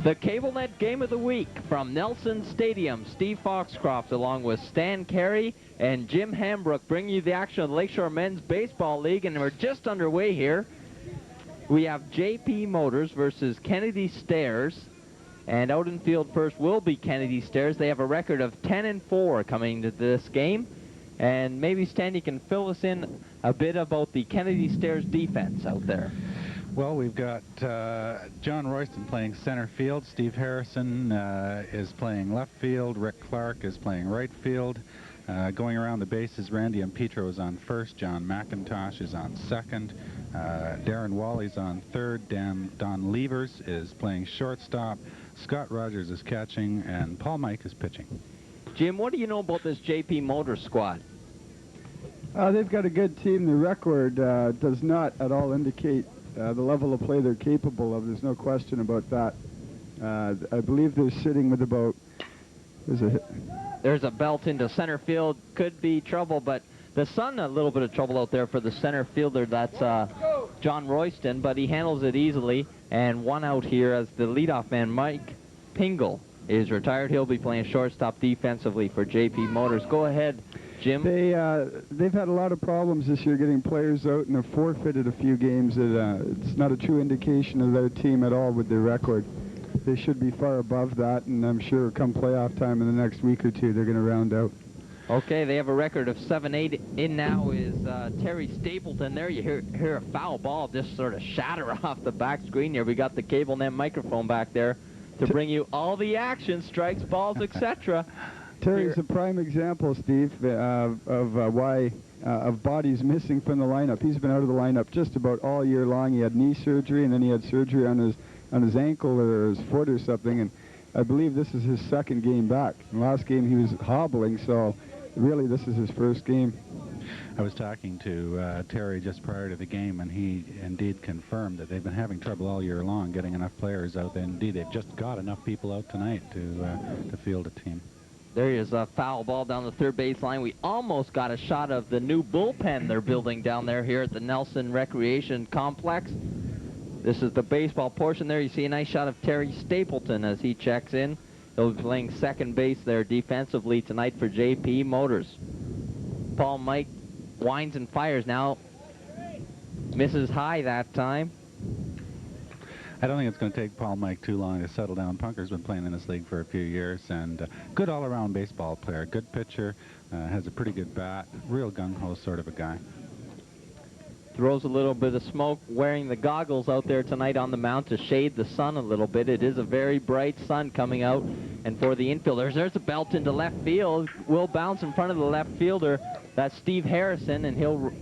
The CableNet Game of the Week from Nelson Stadium. Steve Foxcroft along with Stan Carey and Jim Hambrook bring you the action of the Lakeshore Men's Baseball League, and we're just underway here. We have JP Motors versus Kennedy Stairs, and out in field first will be Kennedy Stairs. They have a record of 10-4 coming to this game, and maybe Stan, you can fill us in a bit about the Kennedy Stairs defense out there. Well, we've got John Royston playing center field. Steve Harrison is playing left field. Rick Clark is playing right field. Going around the bases, Randy Petro is on first. John McIntosh is on second. Darren Wally's on third. Don Levers is playing shortstop. Scott Rogers is catching, and Paul Mike is pitching. Jim, what do you know about this JP Motors squad? They've got a good team. The record does not at all indicate the level of play they're capable of. There's no question about that. I believe they're sitting with about... There's a belt into center field. Could be trouble, but the Sun, a little bit of trouble out there for the center fielder. That's John Royston, but he handles it easily. And one out here as the leadoff man, Mike Pingle, is retired. He'll be playing shortstop defensively for JP Motors. Go ahead, Jim. They've had a lot of problems this year getting players out, and have forfeited a few games. It's not a true indication of their team at all with their record. They should be far above that, and I'm sure come playoff time in the next week or two, they're going to round out. Okay, they have a record of 7-8. In now is Terry Stapleton. There you hear a foul ball just sort of shatter off the back screen here. We got the CableNet microphone back there to bring you all the action, strikes, balls, etc. Terry's a prime example, Steve, of bodies missing from the lineup. He's been out of the lineup just about all year long. He had knee surgery, and then he had surgery on his ankle or his foot or something, and I believe this is his second game back. In the last game he was hobbling, so really this is his first game. I was talking to Terry just prior to the game, and he indeed confirmed that they've been having trouble all year long getting enough players out there. Indeed, they've just got enough people out tonight to field a team. There is a foul ball down the third base line. We almost got a shot of the new bullpen they're building down there here at the Nelson Recreation Complex. This is the baseball portion there. You see a nice shot of Terry Stapleton as he checks in. He'll be playing second base there defensively tonight for JP Motors. Paul Mike winds and fires now. Misses high that time. I don't think it's going to take Paul Mike too long to settle down. Punker's been playing in this league for a few years, and good all-around baseball player. Good pitcher, has a pretty good bat, real gung-ho sort of a guy. Throws a little bit of smoke, wearing the goggles out there tonight on the mound to shade the sun a little bit. It is a very bright sun coming out. And for the infielders, there's a belt into left field. Will bounce in front of the left fielder. That's Steve Harrison, and he'll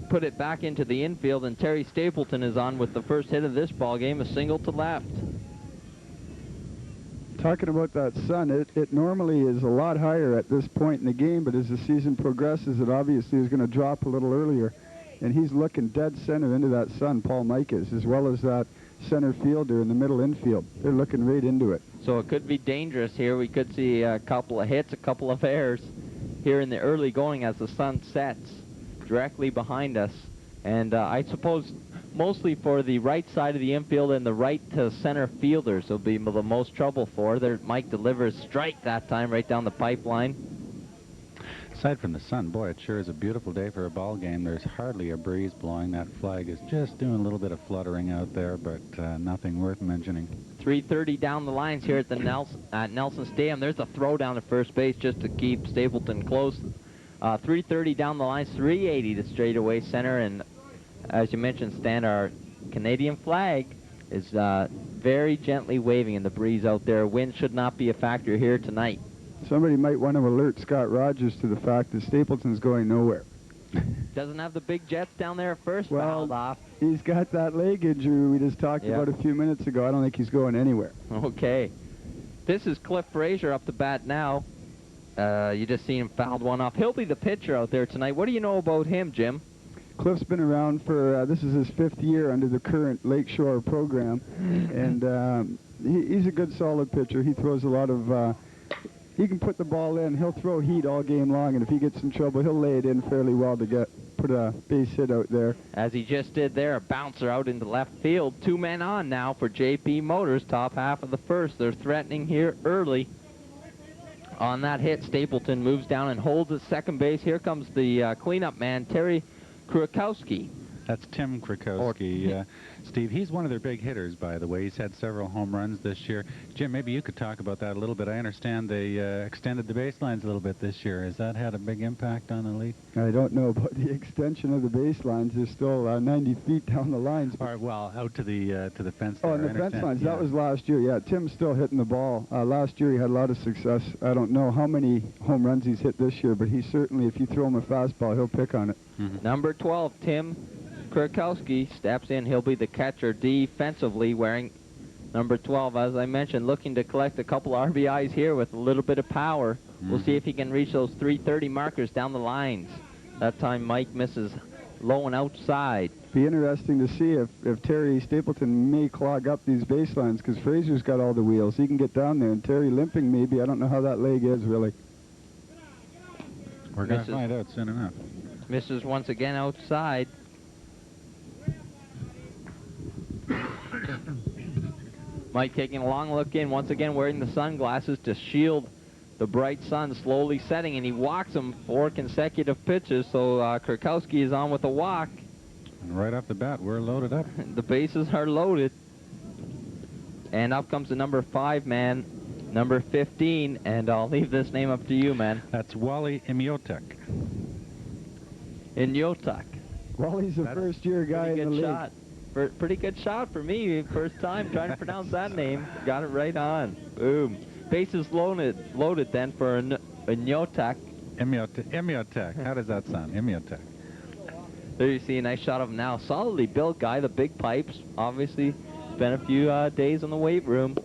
put it back into the infield. And Terry Stapleton is on with the first hit of this ball game, a single to left. Talking about that sun, it normally is a lot higher at this point in the game, but as the season progresses, it obviously is going to drop a little earlier. And he's looking dead center into that sun, Paul Mike is, as well as that center fielder in the middle infield. They're looking right into it. So it could be dangerous here. We could see a couple of hits, a couple of errors here in the early going as the sun sets directly behind us. And I suppose mostly for the right side of the infield and the right to center fielders will be the most trouble for. There, Mike delivers strike that time right down the pipeline. Aside from the sun, boy, it sure is a beautiful day for a ball game. There's hardly a breeze blowing. That flag is just doing a little bit of fluttering out there, but nothing worth mentioning. 3:30 down the lines here at the Nelson Stadium. There's a throw down to first base just to keep Stapleton close. 3:30 down the lines, 380 to straightaway center, and as you mentioned, Stan, our Canadian flag is very gently waving in the breeze out there. Wind should not be a factor here tonight. Somebody might want to alert Scott Rogers to the fact that Stapleton's going nowhere. Doesn't have the big jets down there at first, well, fouled off. He's got that leg injury we just talked about a few minutes ago. I don't think he's going anywhere. Okay. This is Cliff Frazier up to bat now. You just seen him fouled one off. He'll be the pitcher out there tonight. What do you know about him, Jim? Cliff's been around for, this is his 5th year under the current Lakeshore program, and he's a good, solid pitcher. He throws a lot of... he can put the ball in. He'll throw heat all game long, and if he gets in trouble, he'll lay it in fairly well to put a base hit out there. As he just did there, a bouncer out into left field. 2 men on now for JP Motors, top half of the first. They're threatening here early. On that hit, Stapleton moves down and holds at second base. Here comes the cleanup man, Terry Krakowski. That's Tim Krakowski. Steve, he's one of their big hitters, by the way. He's had several home runs this year. Jim, maybe you could talk about that a little bit. I understand they extended the baselines a little bit this year. Has that had a big impact on the league? I don't know about the extension of the baselines. They're still 90 feet down the lines. All right, well, out to the fence. Oh, and the fence lines. Yeah. That was last year. Yeah, Tim's still hitting the ball. Last year he had a lot of success. I don't know how many home runs he's hit this year, but he certainly, if you throw him a fastball, he'll pick on it. Number 12, Tim Krakowski steps in. He'll be the catcher defensively, wearing number 12, as I mentioned, looking to collect a couple RBIs here with a little bit of power. We'll see if he can reach those 330 markers down the lines. That time Mike misses low and outside. Be interesting to see if Terry Stapleton may clog up these baselines, because Fraser's got all the wheels. He can get down there, and Terry limping maybe. I don't know how that leg is, really. We're going to find out soon enough. Misses once again outside. Mike taking a long look in, once again wearing the sunglasses to shield the bright sun slowly setting, and he walks him 4 consecutive pitches, so Krakowski is on with a walk. And right off the bat, we're loaded up. The bases are loaded. And up comes the number 5 man, number 15, and I'll leave this name up to you, man. That's Wally Imiotek. Imiotek. Wally's a first-year guy in the league. Shot. Pretty good shot for me. First time trying to pronounce that name. Got it right on. Boom. Bases loaded then for Imiotek. Imiotek. How does that sound? Imiotek. There you see a nice shot of him now. Solidly built guy, the big pipes. Obviously spent a few days in the weight room.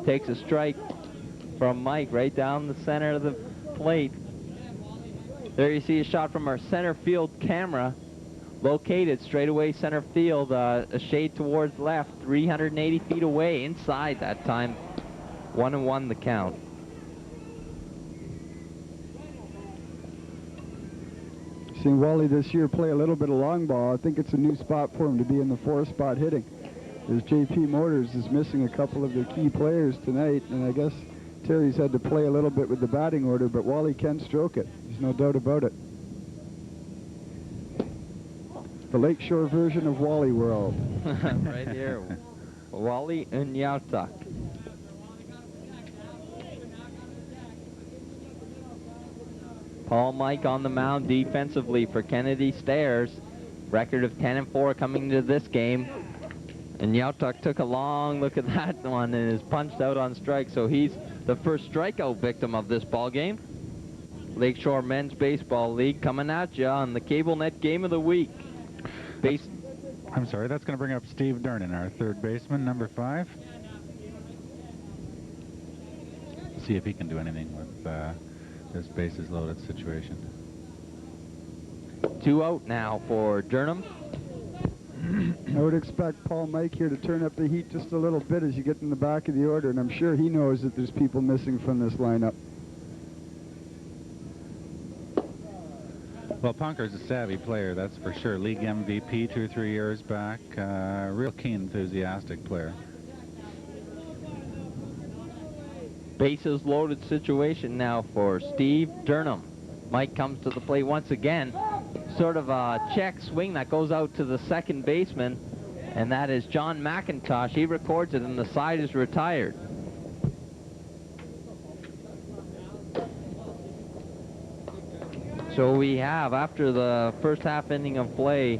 Takes a strike from Mike right down the center of the plate. There you see a shot from our center field camera. Located straight away center field, a shade towards left, 380 feet away, inside that time. 1-1 the count. Seen Wally this year play a little bit of long ball. I think it's a new spot for him to be in the 4-spot hitting. As JP Motors is missing a couple of their key players tonight, and I guess Terry's had to play a little bit with the batting order, but Wally can stroke it. There's no doubt about it. The Lakeshore version of Wally World. Right here. Wally Imiotek. Paul Mike on the mound defensively for Kennedy Stairs. Record of 10-4 coming into this game. And Imiotek took a long look at that one and is punched out on strike, so he's the first strikeout victim of this ball game. Lakeshore Men's Baseball League coming at you on the CableNet Game of the Week. I'm sorry, that's going to bring up Steve Durnan, our third baseman, number 5. See if he can do anything with this bases loaded situation. 2 out now for Durham. I would expect Paul Mike here to turn up the heat just a little bit as you get in the back of the order, and I'm sure he knows that there's people missing from this lineup. Well, Punker's a savvy player, that's for sure. League MVP 2 or 3 years back. Real keen, enthusiastic player. Bases loaded situation now for Steve Durham. Mike comes to the plate once again. Sort of a check swing that goes out to the second baseman, and that is John McIntosh. He records it, and the side is retired. So we have, after the first half inning of play,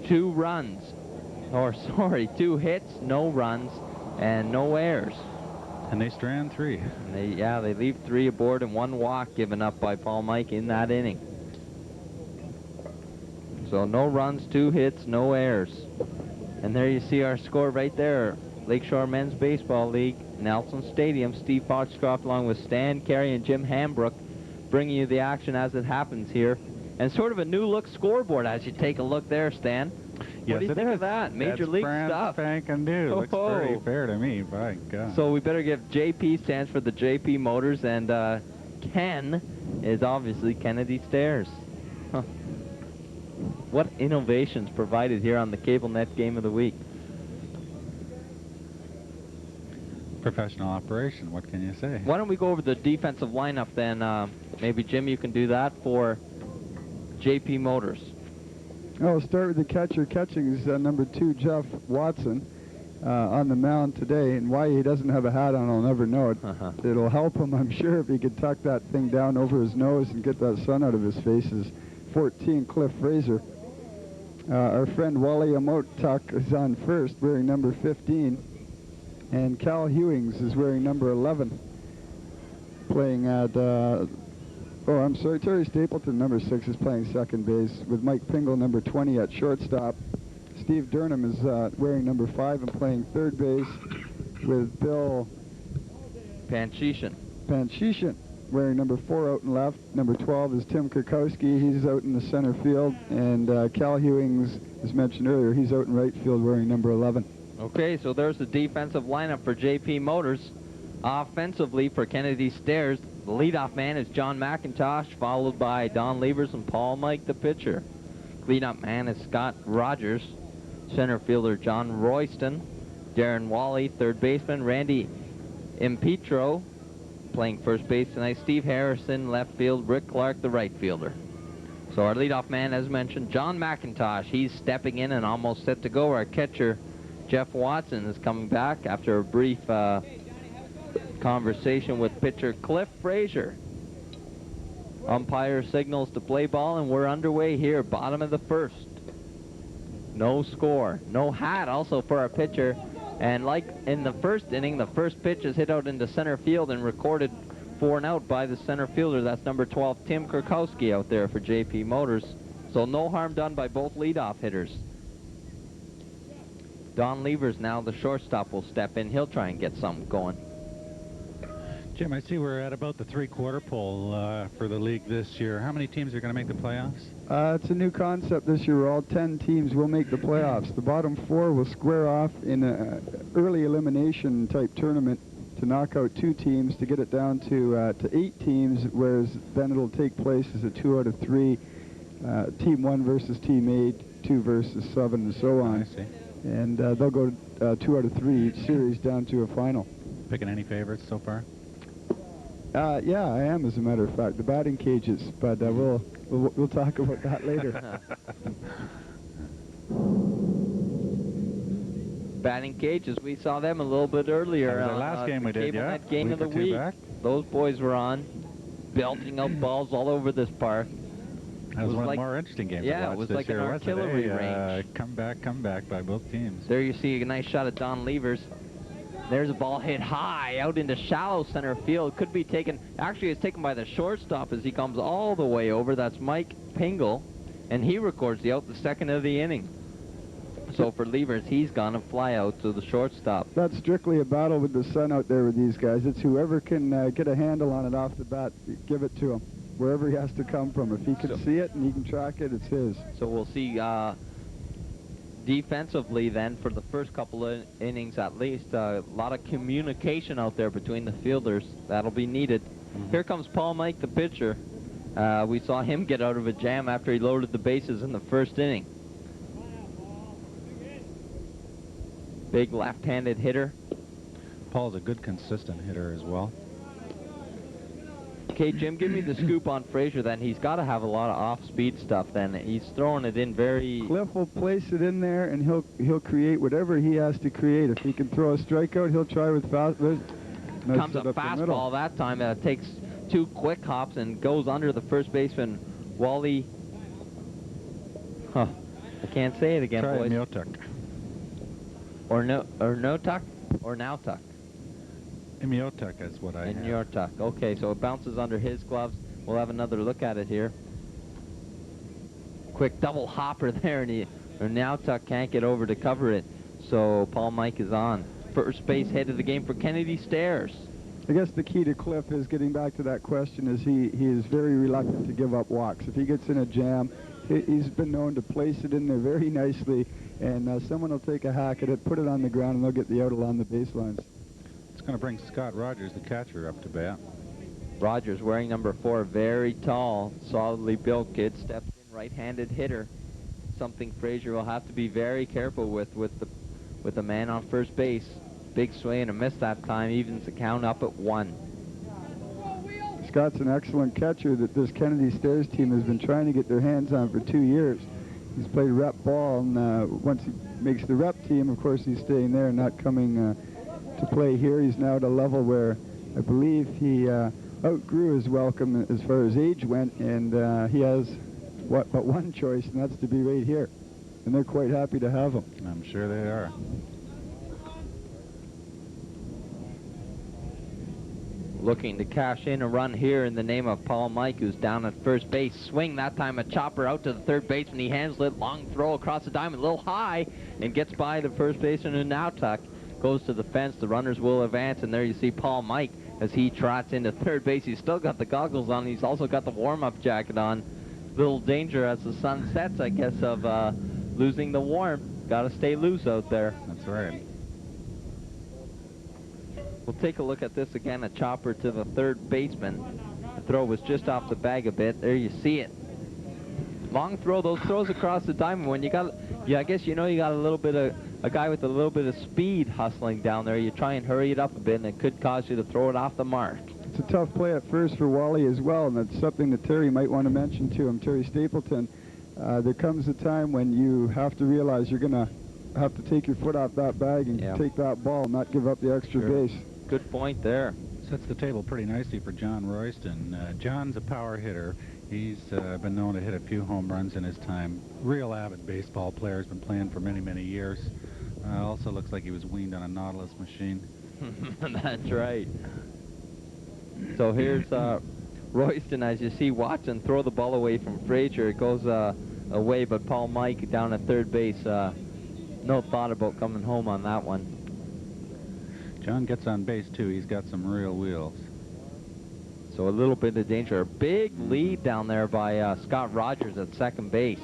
2 hits, no runs, and no errors. And they strand 3. And they leave 3 aboard and 1 walk given up by Paul Mike in that inning. So no runs, 2 hits, no errors. And there you see our score right there. Lakeshore Men's Baseball League, Nelson Stadium. Steve Foxcroft along with Stan Carey and Jim Hambrook bringing you the action as it happens here. And sort of a new look scoreboard as you take a look there, Stan. Yes, what do you think of that? Major league stuff. Spanking new. Looks pretty fair to me, by God. So we better give JP stands for the JP Motors, and Ken is obviously Kennedy Stairs. Huh. what innovations provided here on the Cable Net Game of the Week. Professional operation, what can you say? Why don't we go over the defensive lineup then? Maybe, Jim, you can do that for JP Motors. I'll start with the catcher. Catching is number 2, Jeff Watson, on the mound today. And why he doesn't have a hat on, I'll never know. It'll help him, I'm sure, if he could tuck that thing down over his nose and get that sun out of his face. Is 14, Cliff Fraser. Our friend Wally Amotuk is on first, wearing number 15. And Cal Hewings is wearing number 11, playing at, Terry Stapleton, number 6, is playing second base, with Mike Pingle, number 20, at shortstop. Steve Durnham is wearing number 5 and playing third base, with Bill Panchishan, wearing number 4 out in left. Number 12 is Tim Kurkowski. He's out in the center field. And Cal Hewings, as mentioned earlier, he's out in right field wearing number 11. Okay, so there's the defensive lineup for JP Motors. Offensively for Kennedy Stairs, the leadoff man is John McIntosh, followed by Don Levers and Paul Mike, the pitcher. Cleanup man is Scott Rogers. Center fielder John Royston. Darren Wally, third baseman. Randy Impetro, playing first base tonight. Steve Harrison, left field. Rick Clark, the right fielder. So our leadoff man, as mentioned, John McIntosh. He's stepping in and almost set to go. Our catcher, Jeff Watson, is coming back after a brief conversation with pitcher Cliff Fraser. Umpire signals to play ball, and we're underway here, bottom of the first. No score. No hat also for our pitcher. And like in the first inning, the first pitch is hit out into center field and recorded for an out by the center fielder. That's number 12, Tim Kurkowski, out there for JP Motors. So no harm done by both leadoff hitters. Don Levers, now the shortstop, will step in. He'll try and get something going. Jim, I see we're at about the three-quarter pole for the league this year. How many teams are going to make the playoffs? It's a new concept this year. All 10 teams will make the playoffs. The bottom 4 will square off in an early elimination type tournament to knock out 2 teams to get it down to 8 teams, whereas then it'll take place as a 2 out of 3, team 1 versus team 8, 2 versus 7, and so on. I see. And they'll go 2 out of 3 each series down to a final. Picking any favorites so far? Yeah, I am, as a matter of fact. The batting cages, but we'll talk about that later. Batting cages, we saw them a little bit earlier. That was our last game we did, yeah. Game of the week. Those boys were on, belting out balls all over this park. That was one of the more interesting games. Yeah, it was like an artillery range. Come back by both teams. There you see a nice shot at Don Levers. There's a ball hit high out into shallow center field. Could be taken, actually it's taken by the shortstop as he comes all the way over. That's Mike Pingle, and he records the out the second of the inning. So for Levers, he's gonna fly out to the shortstop. That's strictly a battle with the sun out there with these guys. It's whoever can get a handle on it off the bat, give it to him, wherever he has to come from. If he can see it and he can track it, it's his. So we'll see defensively then for the first couple of innings at least, a lot of communication out there between the fielders. That'll be needed. Here comes Paul Mike, the pitcher. We saw him get out of a jam after he loaded the bases in the first inning. Big left-handed hitter. Paul's a good consistent hitter as well. Okay, Jim, give me the scoop on Fraser then. He's got to have a lot of off-speed stuff then. He's throwing it in very... Cliff will place it in there, and he'll create whatever he has to create. If he can throw a strikeout, he'll try with fast... Comes a fastball that time. Takes 2 quick hops and goes under the first baseman, Wally... I can't say it again, boys. Imiotuk. Or no-tuck, or now-tuck. Imiotuk is what I have. Imiotuk. Okay, so it bounces under his gloves. We'll have another look at it here. Quick double hopper there, and Imiotuk can't get over to cover it. So Paul Mike is on. First base head of the game for Kennedy Stairs. I guess the key to Cliff is, getting back to that question, is he is very reluctant to give up walks. If he gets in a jam, he's been known to place it in there very nicely, and someone will take a hack at it, put it on the ground, and they'll get the out along the baselines. It's going to bring Scott Rogers, the catcher, up to bat. Rogers wearing number 4, very tall, solidly built kid, steps in, right-handed hitter. something Frazier will have to be very careful with the man on first base. Big swing and a miss that time, evens the count up at 1. Scott's an excellent catcher that this Kennedy Stairs team has been trying to get their hands on for 2 years. He's played rep ball, and once he makes the rep team, of course, he's staying there and not coming to play here. He's now at a level where I believe he outgrew his welcome as far as age went, and he has but one choice, and that's to be right here. And they're quite happy to have him. I'm sure they are. Looking to cash in a run here in the name of Paul Mike, who's down at first base. Swing that time, a chopper out to the third baseman. He handles it, long throw across the diamond, a little high, and gets by the first baseman in now tuck. Goes to the fence, the runners will advance, and there you see Paul Mike as he trots into third base. He's still got the goggles on, he's also got the warm-up jacket on. Little danger as the sun sets, I guess, of losing the warmth. Gotta stay loose out there. That's right. We'll take a look at this again, a chopper to the third baseman. The throw was just off the bag a bit. There you see it. Long throw, those throws across the diamond. When you got, I guess you got a little bit of, a guy with a little bit of speed hustling down there. You try and hurry it up a bit, and it could cause you to throw it off the mark. It's a tough play at first for Wally as well, and that's something that Terry might want to mention to him, Terry Stapleton. There comes a time when you have to realize you're going to have to take your foot off that bag and take that ball, not give up the extra base. Good point there. Sets the table pretty nicely for John Royston. John's a power hitter. He's been known to hit a few home runs in his time. Real avid baseball player. Has been playing for many, many years. Also looks like he was weaned on a Nautilus machine. That's right. So here's Royston, as you see Watson throw the ball away from Frazier. It goes away, but Paul Mike down at third base, no thought about coming home on that one. John gets on base, too. He's got some real wheels. So a little bit of danger. A big lead down there by Scott Rogers at second base,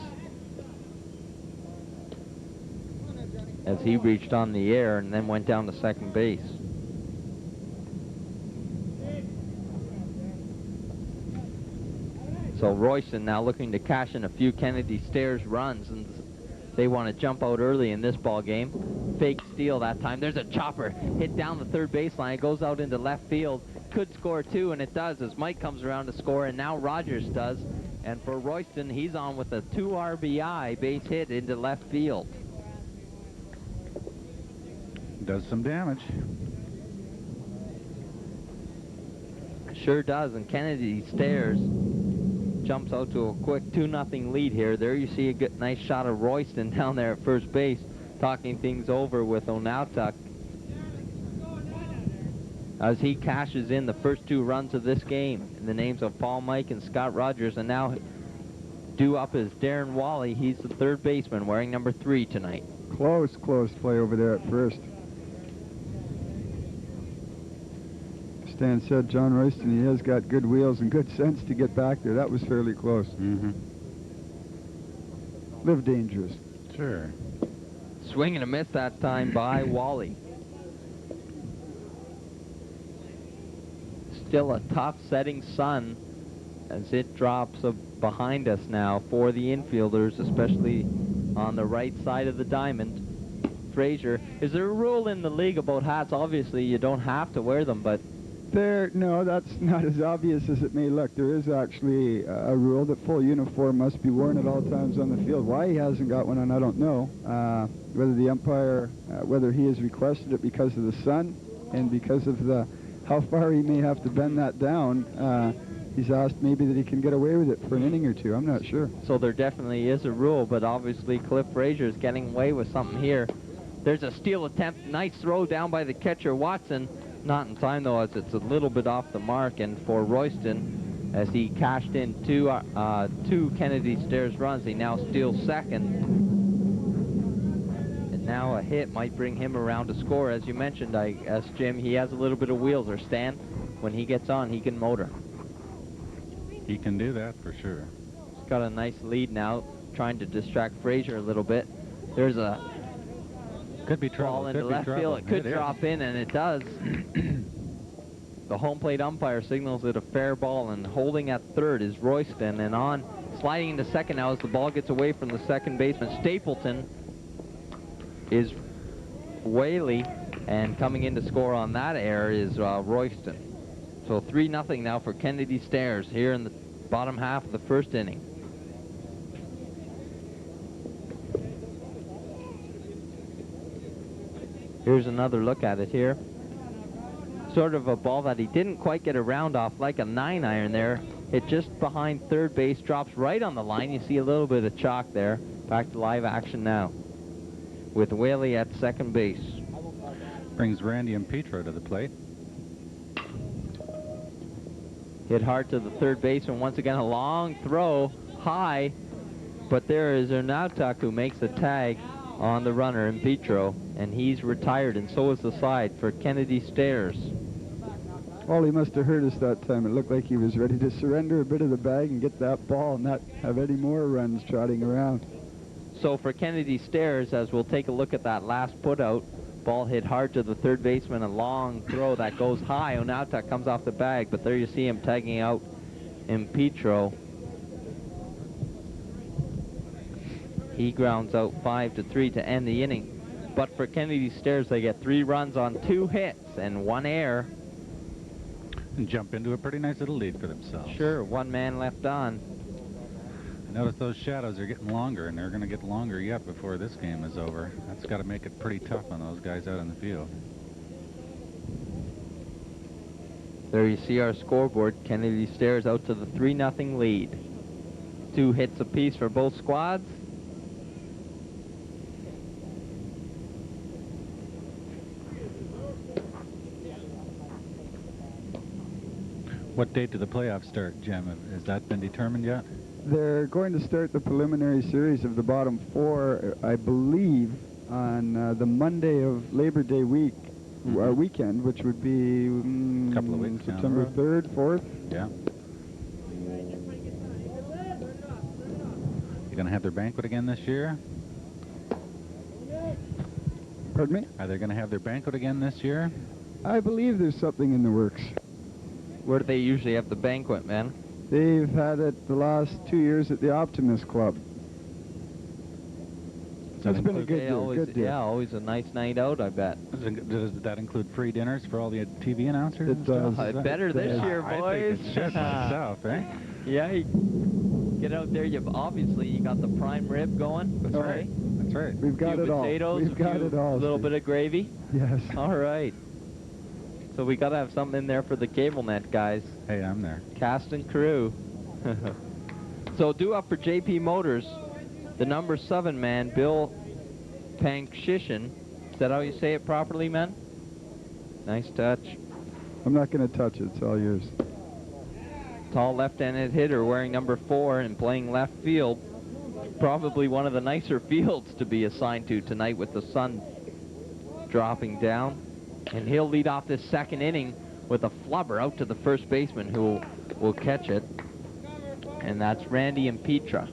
as he reached on the air and then went down to second base. So Royston now looking to cash in a few Kennedy Stairs runs, and they want to jump out early in this ball game. Fake steal that time. There's a chopper hit down the third baseline. It goes out into left field. Could score 2, and it does as Mike comes around to score, and now Rogers does. And for Royston, he's on with a 2 RBI base hit into left field. Does some damage. Sure does, and Kennedy Stairs jumps out to a quick 2-0 lead here. There you see a good, nice shot of Royston down there at first base, talking things over with Onautuk as he cashes in the first 2 runs of this game in the names of Paul Mike and Scott Rogers. And now due up is Darren Wally. He's the third baseman wearing number 3 tonight. Close play over there at first. Stan said John Royston, he has got good wheels and good sense to get back there. That was fairly close. Live dangerous. Sure. Swing and a miss that time by Wally. Still a tough setting sun as it drops behind us now for the infielders, especially on the right side of the diamond. Frazier, is there a rule in the league about hats? Obviously you don't have to wear them, but no, that's not as obvious as it may look. There is actually a rule that full uniform must be worn at all times on the field. Why he hasn't got one on, I don't know. Whether the umpire, whether he has requested it because of the sun and because of how far he may have to bend that down. He's asked maybe that he can get away with it for an inning or 2. I'm not sure. So there definitely is a rule, but obviously Cliff Frazier is getting away with something here. There's a steal attempt. Nice throw down by the catcher, Watson. Not in time, though, as it's a little bit off the mark. And for Royston, as he cashed in 2 Kennedy Stairs runs, he now steals second. And now a hit might bring him around to score. As you mentioned, I guess, Jim, he has a little bit of wheels, or Stan. When he gets on, he can motor. He can do that for sure. He's got a nice lead now, trying to distract Frazier a little bit. There's a could be trouble. Ball into left field. It could drop in, and it does. The home plate umpire signals it a fair ball, and holding at third is Royston, and on sliding into second now as the ball gets away from the second baseman. Stapleton is Whaley, and coming in to score on that error is Royston. So 3-0 now for Kennedy Stairs here in the bottom half of the first inning. Here's another look at it here. Sort of a ball that he didn't quite get a round off, like a 9-iron there. Hit just behind third base, drops right on the line. You see a little bit of chalk there. Back to live action now with Whaley at second base. Brings Randy and Petro to the plate. Hit hard to the third baseman. Once again, a long throw, high. But there is Ernautak who makes the tag on the runner in Petro, and he's retired, and so is the side for Kennedy Stairs. Well, he must have heard us that time. It looked like he was ready to surrender a bit of the bag and get that ball and not have any more runs trotting around. So for Kennedy Stairs, as we'll take a look at that last put out, ball hit hard to the third baseman, a long throw that goes high. Onauta comes off the bag, but there you see him tagging out in Petro. He grounds out 5-3 to end the inning. But for Kennedy Stairs, they get 3 runs on 2 hits and 1 error. And jump into a pretty nice little lead for themselves. Sure, 1 man left on. Notice those shadows are getting longer, and they're going to get longer yet before this game is over. That's got to make it pretty tough on those guys out in the field. There you see our scoreboard. Kennedy Stairs out to the 3-0 lead. 2 hits apiece for both squads. What date do the playoffs start, Jim? Has that been determined yet? They're going to start the preliminary series of the bottom 4, I believe, on the Monday of Labor Day weekend, which would be couple of weeks September 3rd, 4th. Yeah. You going to have their banquet again this year? Pardon me? Are they going to have their banquet again this year? I believe there's something in the works. Where do they usually have the banquet, man? They've had it the last 2 years at the Optimist Club. It's been a good year. Good year. Yeah, always a nice night out, I bet. Does that include free dinners for all the TV announcers? It does. Better this year, boys. I think it should myself, eh? Yeah, you get out there. You got the prime rib going. That's right. That's right. We've got it all. Potatoes, We've got it all. A little bit of gravy. Yes. All right. So we got to have something in there for the cable net guys. Hey, I'm there. Cast and crew. So due up for JP Motors, the number 7 man, Bill Pankshishin. Is that how you say it properly, man? Nice touch. I'm not going to touch it. It's all yours. Tall left-handed hitter wearing number 4 and playing left field. Probably one of the nicer fields to be assigned to tonight with the sun dropping down. And he'll lead off this second inning with a flubber out to the first baseman who will catch it. And that's Randy and Petra.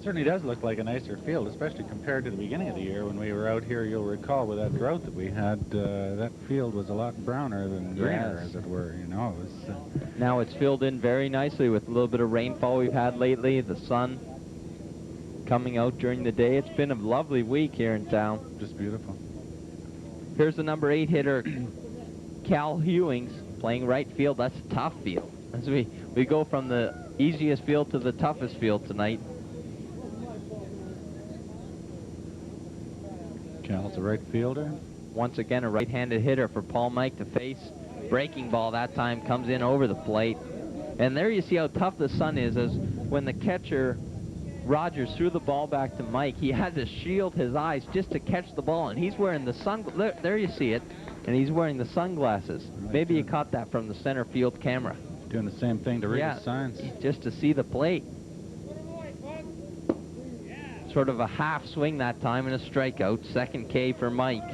Certainly does look like a nicer field, especially compared to the beginning of the year when we were out here. You'll recall with that drought that we had, that field was a lot browner than greener, as it were. You know, it was, now it's filled in very nicely with a little bit of rainfall we've had lately. The sun coming out during the day. It's been a lovely week here in town. just beautiful. Here's the number 8 hitter, Cal Hewings, playing right field. That's a tough field. As we go from the easiest field to the toughest field tonight. Cal's a right fielder. Once again, a right-handed hitter for Paul Mike to face. Breaking ball that time comes in over the plate. And there you see how tough the sun is, as when the catcher, Rogers, threw the ball back to Mike, he had to shield his eyes just to catch the ball, and he's wearing the there you see it, and he's wearing the sunglasses. Right. Maybe you caught that from the center field camera. Doing the same thing to read Yeah, his signs. just to see the plate. Sort of a half swing that time and a strikeout. Second K for Mike.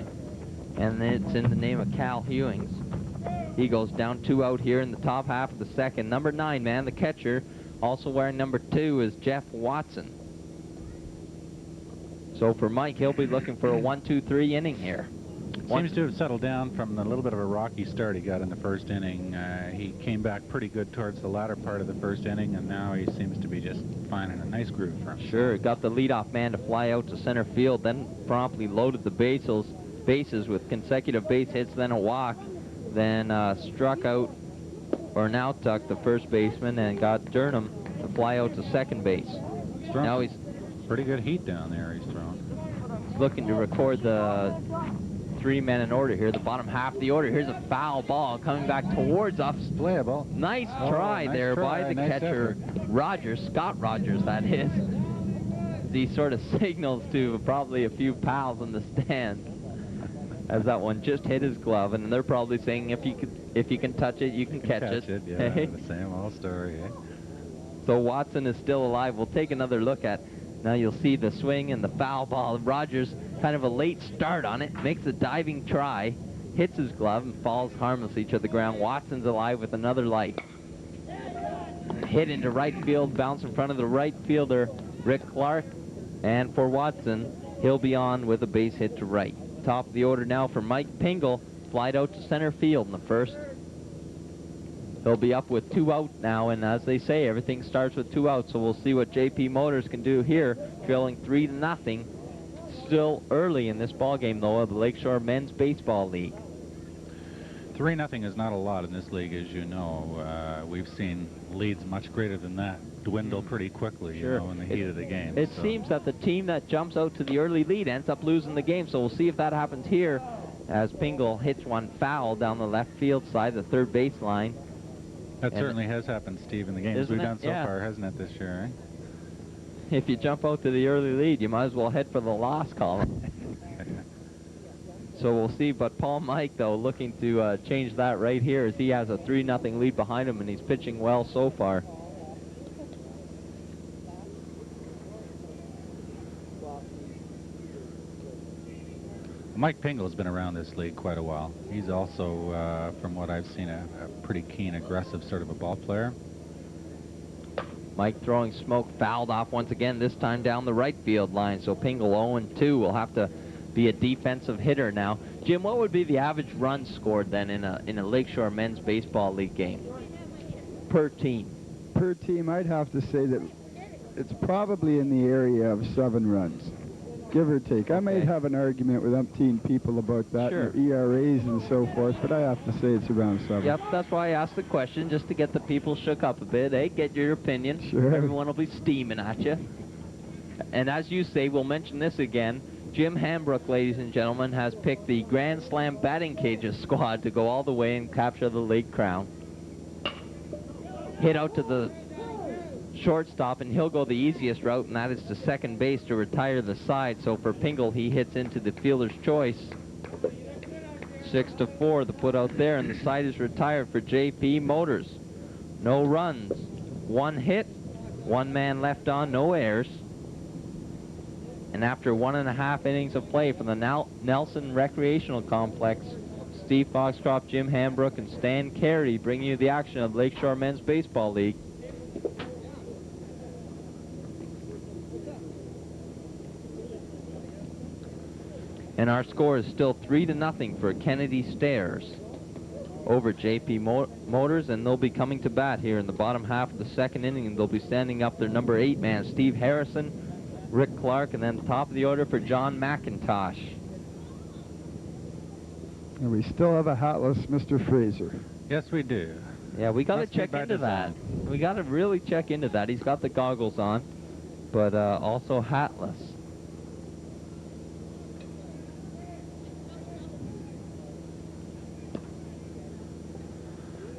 And it's in the name of Cal Hewings. He goes down 2 out here in the top half of the second. Number 9 man, the catcher, also wearing number 2, is Jeff Watson. So for Mike, he'll be looking for a 1-2-3 inning here. Seems to have settled down from the little bit of a rocky start he got in the first inning. He came back pretty good towards the latter part of the first inning, and now he seems to be just finding a nice groove for him. Sure, got the leadoff man to fly out to center field, then promptly loaded the bases with consecutive base hits, then a walk, then struck out or now tucked the first baseman and got Durham to fly out to second base. Now he's pretty good heat down there he's throwing. He's looking to record the 3 men in order here, the bottom half of the order. Here's a foul ball coming back towards us. Playable. Nice try nice by the nice catcher, effort. Rogers, Scott Rogers, that is. He sort of signals to probably a few pals in the stand as that one just hit his glove, and they're probably saying if you can touch it, you can catch it. Yeah, the same old story. Eh? So Watson is still alive. We'll take another look at. Now you'll see the swing and the foul ball. Rogers, kind of a late start on it, makes a diving try, hits his glove, and falls harmlessly to the ground. Watson's alive with another light. Hit into right field, bounce in front of the right fielder, Rick Clark. And for Watson, he'll be on with a base hit to right. Top of the order now for Mike Pingle, flied out to center field in the first. He'll be up with 2 out now, and as they say, everything starts with 2 outs, so we'll see what JP Motors can do here, trailing 3-0. Still early in this ball game, though, of the Lakeshore Men's Baseball League. 3-0 is not a lot in this league, as you know. We've seen leads much greater than that dwindle pretty quickly, Sure. you know, in the heat of the game. It seems that the team that jumps out to the early lead ends up losing the game, so we'll see if that happens here as Pingle hits one foul down the left field side, the third base line. That certainly has happened, Steve, in the games we've done so far, hasn't it, this year, eh? If you jump out to the early lead, you might as well head for the loss column. So we'll see, but Paul Mike, though, looking to change that right here as he has a 3-0 lead behind him, and he's pitching well so far. Mike Pingle's been around this league quite a while. He's also, from what I've seen, a pretty keen, aggressive sort of a ball player. Mike throwing smoke, fouled off once again, this time down the right field line. So Pingle 0-2 will have to be a defensive hitter now. Jim, what would be the average runs scored then in a Lakeshore Men's Baseball League game per team? Per team, I'd have to say that it's probably in the area of 7 runs. Give or take. I might have an argument with umpteen people about that, Sure. ERAs and so forth, but I have to say it's around 7. Yep, that's why I asked the question, just to get the people shook up a bit, eh? Get your opinion. Sure. Everyone will be steaming at you. And as you say, we'll mention this again, Jim Hambrook, ladies and gentlemen, has picked the Grand Slam batting cages squad to go all the way and capture the league crown. Hit out to the shortstop, and he'll go the easiest route, and that is to second base to retire the side. So for Pingle, he hits into the fielder's choice. 6-4, the put out there, and the side is retired for JP Motors. No runs, 1 hit, 1 man left on, no errors. And after 1.5 innings of play from the Nelson Recreational Complex, Steve Foxcroft, Jim Hambrook, and Stan Carey bring you the action of Lakeshore Men's Baseball League. And our score is still 3-0 for Kennedy Stairs over JP Motors, and they'll be coming to bat here in the bottom half of the second inning, and they'll be standing up their number 8 man, Steve Harrison, Rick Clark, and then top of the order for John McIntosh. And we still have a hatless Mr. Fraser. Yes, we do. Yeah, we got to Must be check by into that. We got to really check into that. He's got the goggles on, but also hatless.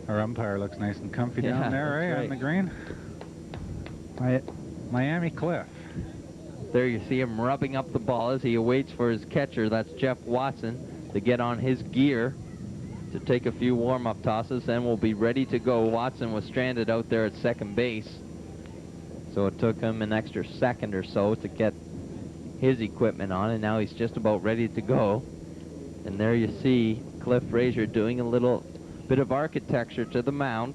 Our umpire looks nice and comfy down there, eh, right. on the green. Miami Cliff. There you see him rubbing up the ball as he awaits for his catcher, that's Jeff Watson, to get on his gear to take a few warm-up tosses, and we'll be ready to go. Watson was stranded out there at second base, so it took him an extra second or so to get his equipment on, and now he's just about ready to go. And there you see Cliff Fraser doing a little bit of architecture to the mound.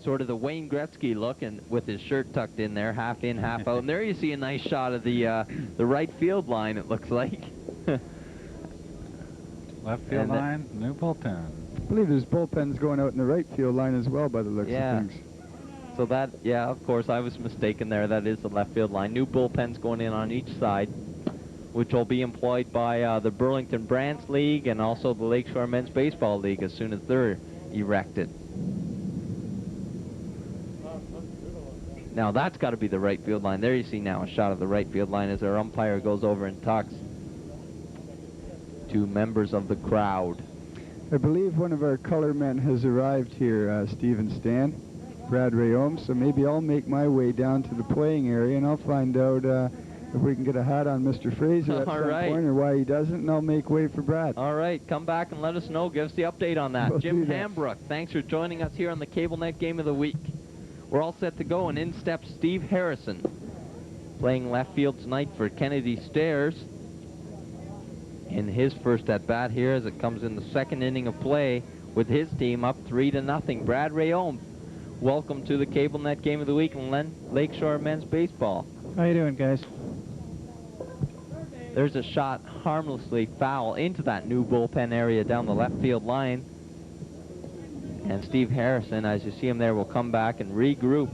Sort of the Wayne Gretzky look, and with his shirt tucked in there, half in, half out. And there you see a nice shot of the right field line, it looks like. Left field line, new bullpen. I believe there's bullpens going out in the right field line as well by the looks of things. So that, yeah, of course, I was mistaken there. That is the left field line. New bullpens going in on each side, which will be employed by the Burlington Brands League and also the Lakeshore Men's Baseball League as soon as they're erected. Now that's got to be the right field line. There you see now a shot of the right field line as our umpire goes over and talks to members of the crowd. I believe one of our color men has arrived here, Steve and Stan, Brad Rayom, so maybe I'll make my way down to the playing area and I'll find out if we can get a hat on Mr. Fraser at some point or why he doesn't, and I'll make way for Brad. All right, come back and let us know. Give us the update on that. Jim Hambrook, thanks for joining us here on the CableNet Game of the Week. We're all set to go, and in steps Steve Harrison, playing left field tonight for Kennedy Stairs in his first at-bat here as it comes in the second inning of play with his team up 3-0. Brad Rayom, welcome to the CableNet Game of the Week in Lakeshore Men's Baseball. How you doing, guys? There's a shot harmlessly foul into that new bullpen area down the left field line. And Steve Harrison, as you see him there, will come back and regroup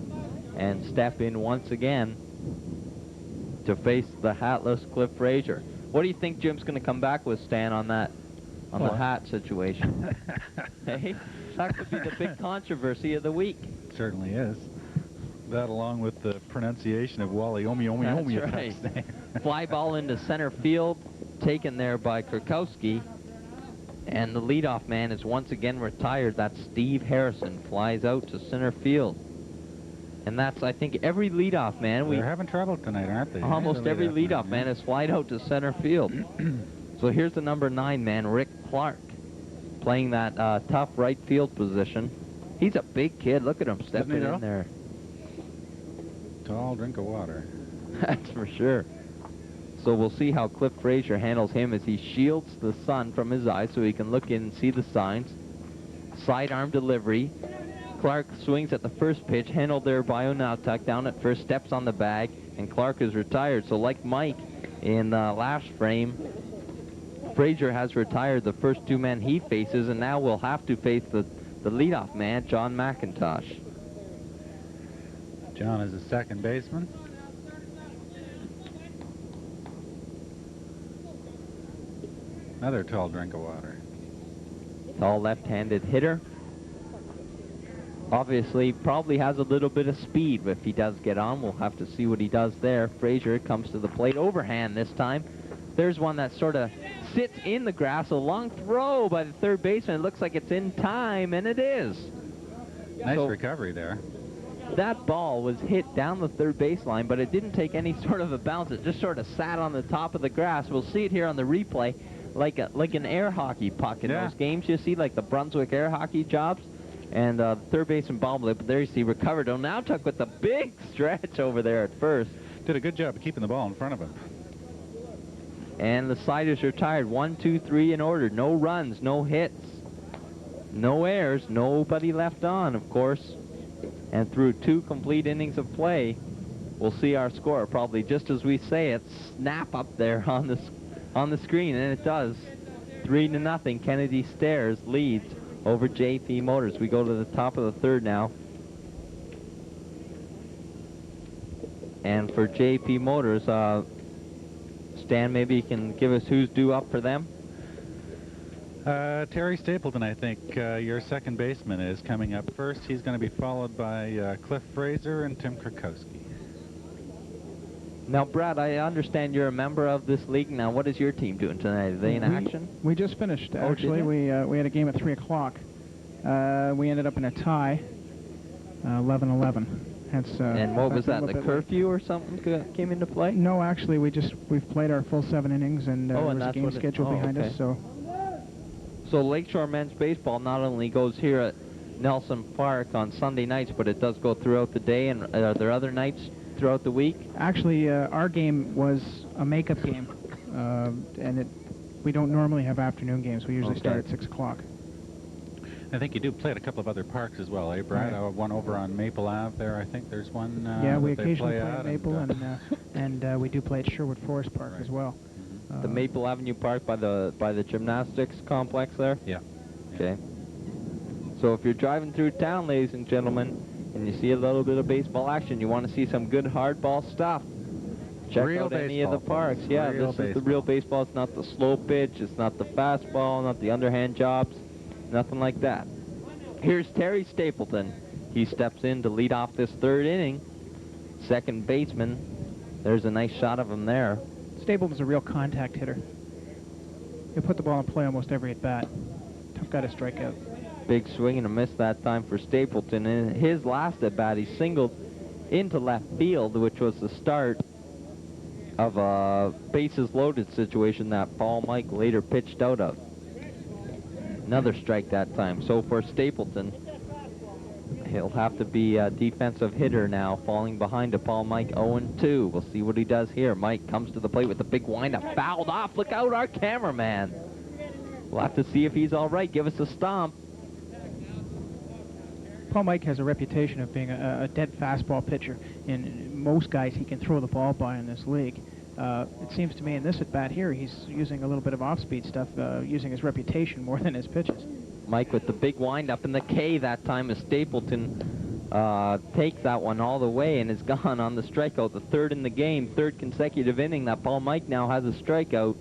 and step in once again to face the hatless Cliff Frazier. What do you think Jim's going to come back with, Stan, on that, on the hat situation? Hey, that could be the big controversy of the week. It certainly is. That along with the pronunciation of Wally Omi. That's right. Fly ball into center field, taken there by Kurkowski. And the leadoff man is once again retired. That's Steve Harrison. Flies out to center field. And that's, I think, every leadoff man. They're having trouble tonight, aren't they? Almost every leadoff man has flied out to center field. So here's the number 9 man, Rick Clark, playing that tough right field position. He's a big kid. Look at him stepping in there. Tall drink of water. That's for sure. So we'll see how Cliff Frazier handles him as he shields the sun from his eyes so he can look in and see the signs. Sidearm delivery. Clark swings at the first pitch, handled there by Onautuk down at first, steps on the bag, and Clark is retired. So like Mike in the last frame, Frazier has retired the first 2 men he faces, and now will have to face the leadoff man, John McIntosh. John is a second baseman. Another tall drink of water. Tall left-handed hitter. Obviously, probably has a little bit of speed, but if he does get on, we'll have to see what he does there. Frazier comes to the plate, overhand this time. There's one that sort of sits in the grass, a long throw by the third baseman. It looks like it's in time, and it is. Nice recovery there. That ball was hit down the third baseline, but it didn't take any sort of a bounce. It just sort of sat on the top of the grass. We'll see it here on the replay, like an air hockey puck in those games you see, like the Brunswick air hockey jobs. And third baseman bobbled it, but there you see recovered. Onautuk with the big stretch over there at first. Did a good job of keeping the ball in front of him. And the Siders are tired. 1, 2, 3 in order. No runs, no hits, no errors, nobody left on, of course. And through 2 complete innings of play, we'll see our score probably just as we say it, snap up there on the screen, and it does. 3-0. Kennedy Stairs leads over JP Motors. We go to the top of the third now. And for JP Motors, Stan, maybe you can give us who's due up for them? Terry Stapleton, I think, your second baseman, is coming up first. He's going to be followed by Cliff Frazier and Tim Kurkowski. Now, Brad, I understand you're a member of this league. Now, what is your team doing tonight? Are they in action? We just finished, actually. We had a game at 3 o'clock. We ended up in a tie, 11-11. And what was that, the curfew or something came into play? No, actually, we've played our full 7 innings, and there was a game schedule behind us. So Lakeshore Men's Baseball not only goes here at Nelson Park on Sunday nights, but it does go throughout the day. And are there other nights throughout the week? Actually, our game was a makeup game, and we don't normally have afternoon games. We usually start at 6 o'clock. I think you do play at a couple of other parks as well, eh, Brad? Right. One over on Maple Ave there. I think there's one. Yeah, we occasionally play at Maple, and we do play at Sherwood Forest Park as well. The Maple Avenue Park by the gymnastics complex there? Yeah. Okay. So if you're driving through town, ladies and gentlemen, and you see a little bit of baseball action, you want to see some good hardball stuff, check out any of the parks. Yeah, this is the real baseball. It's not the slow pitch. It's not the fastball, not the underhand jobs, nothing like that. Here's Terry Stapleton. He steps in to lead off this third inning. Second baseman. There's a nice shot of him there. Stapleton's a real contact hitter. He'll put the ball in play almost every at-bat. Tough guy to strike out. Big swing and a miss that time for Stapleton. In his last at-bat, he singled into left field, which was the start of a bases-loaded situation that Paul Mike later pitched out of. Another strike that time. So for Stapleton, he'll have to be a defensive hitter now, falling behind to Paul Mike 0-2. We'll see what he does here. Mike comes to the plate with a big windup, fouled off. Look out, our cameraman. We'll have to see if he's all right. Give us a stomp. Paul Mike has a reputation of being a dead fastball pitcher. In most guys he can throw the ball by in this league. It seems to me in this at-bat here, he's using a little bit of off-speed stuff, using his reputation more than his pitches. Mike with the big wind-up in the K that time as Stapleton takes that one all the way and is gone on the strikeout. The third in the game, third consecutive inning that Paul Mike now has a strikeout.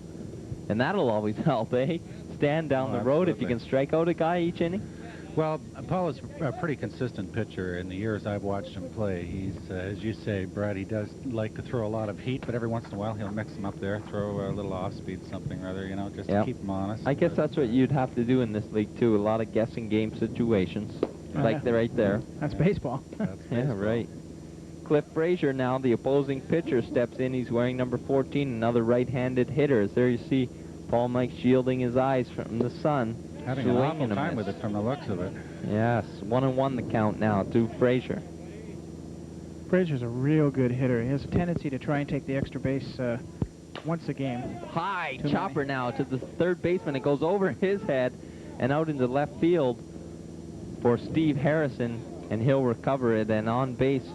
And that'll always help, eh? Stand down the road if you can strike out a guy each inning. Well, Paul is a pretty consistent pitcher in the years I've watched him play. He's, as you say, Brad, he does like to throw a lot of heat, but every once in a while he'll mix them up there, throw a little off-speed something rather, you know, just to keep him honest. I guess that's what you'd have to do in this league, too. A lot of guessing game situations, like they're right there. That's baseball. That's baseball. Yeah, right. Cliff Frazier now, the opposing pitcher, steps in. He's wearing number 14, another right-handed hitter. As there you see Paul Mike shielding his eyes from the sun. Having an awful time with it from the looks of it. Yes, 1-1 the count now to Frazier. Frazier's a real good hitter. He has a tendency to try and take the extra base once a game. High chopper now to the third baseman. It goes over his head and out into left field for Steve Harrison, and he'll recover it. And on base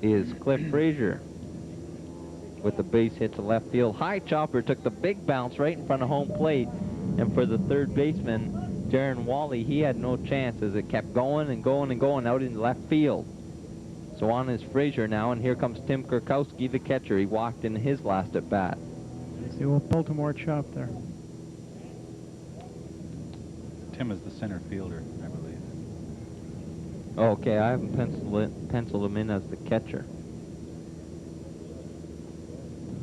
is Cliff Frazier with the base hit to left field. High chopper took the big bounce right in front of home plate. And for the third baseman, Darren Wally, he had no chance as it kept going and going and going out in left field. So on is Frazier now, and here comes Tim Kurkowski, the catcher. He walked in his last at-bat. It's the old Baltimore chop there. Tim is the center fielder, I believe. Okay, I haven't penciled him in as the catcher.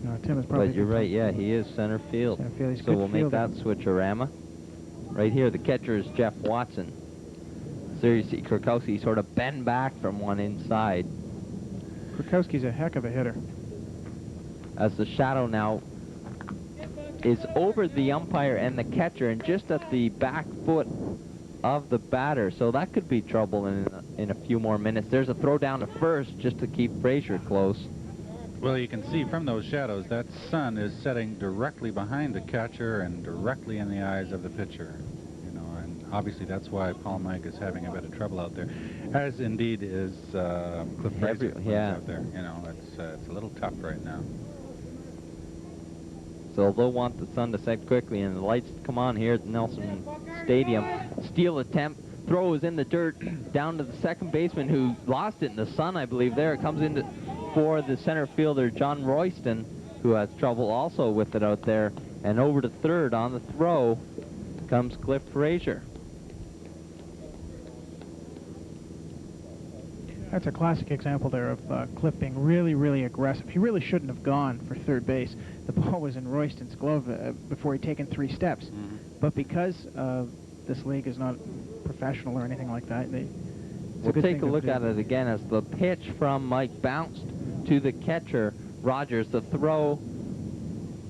No, Tim is probably. But you're right, yeah, he is center field. Center field. He's So good we'll make fielder. that switcherama. Right here, the catcher is Jeff Watson. So you see Kurkowski sort of bend back from one inside. Kurkowski's a heck of a hitter. As the shadow now is over the umpire and the catcher and just at the back foot of the batter. So that could be trouble in a few more minutes. There's a throw down to first just to keep Frazier close. Well, you can see from those shadows that sun is setting directly behind the catcher and directly in the eyes of the pitcher. You know, and obviously that's why Paul Mike is having a bit of trouble out there, as indeed is Cliff Frazier out there. You know, it's a little tough right now. So they'll want the sun to set quickly, and the lights come on here at Nelson Stadium. Steal attempt, throws in the dirt down to the second baseman, who lost it in the sun, I believe. There it comes into for the center fielder, John Royston, who has trouble also with it out there. And over to third on the throw comes Cliff Frazier. That's a classic example there of Cliff being really, really aggressive. He really shouldn't have gone for third base. The ball was in Royston's glove before he'd taken 3 steps. Mm-hmm. But because this league is not professional or anything like that, We'll take a look at it again as the pitch from Mike bounced to the catcher, Rogers. The throw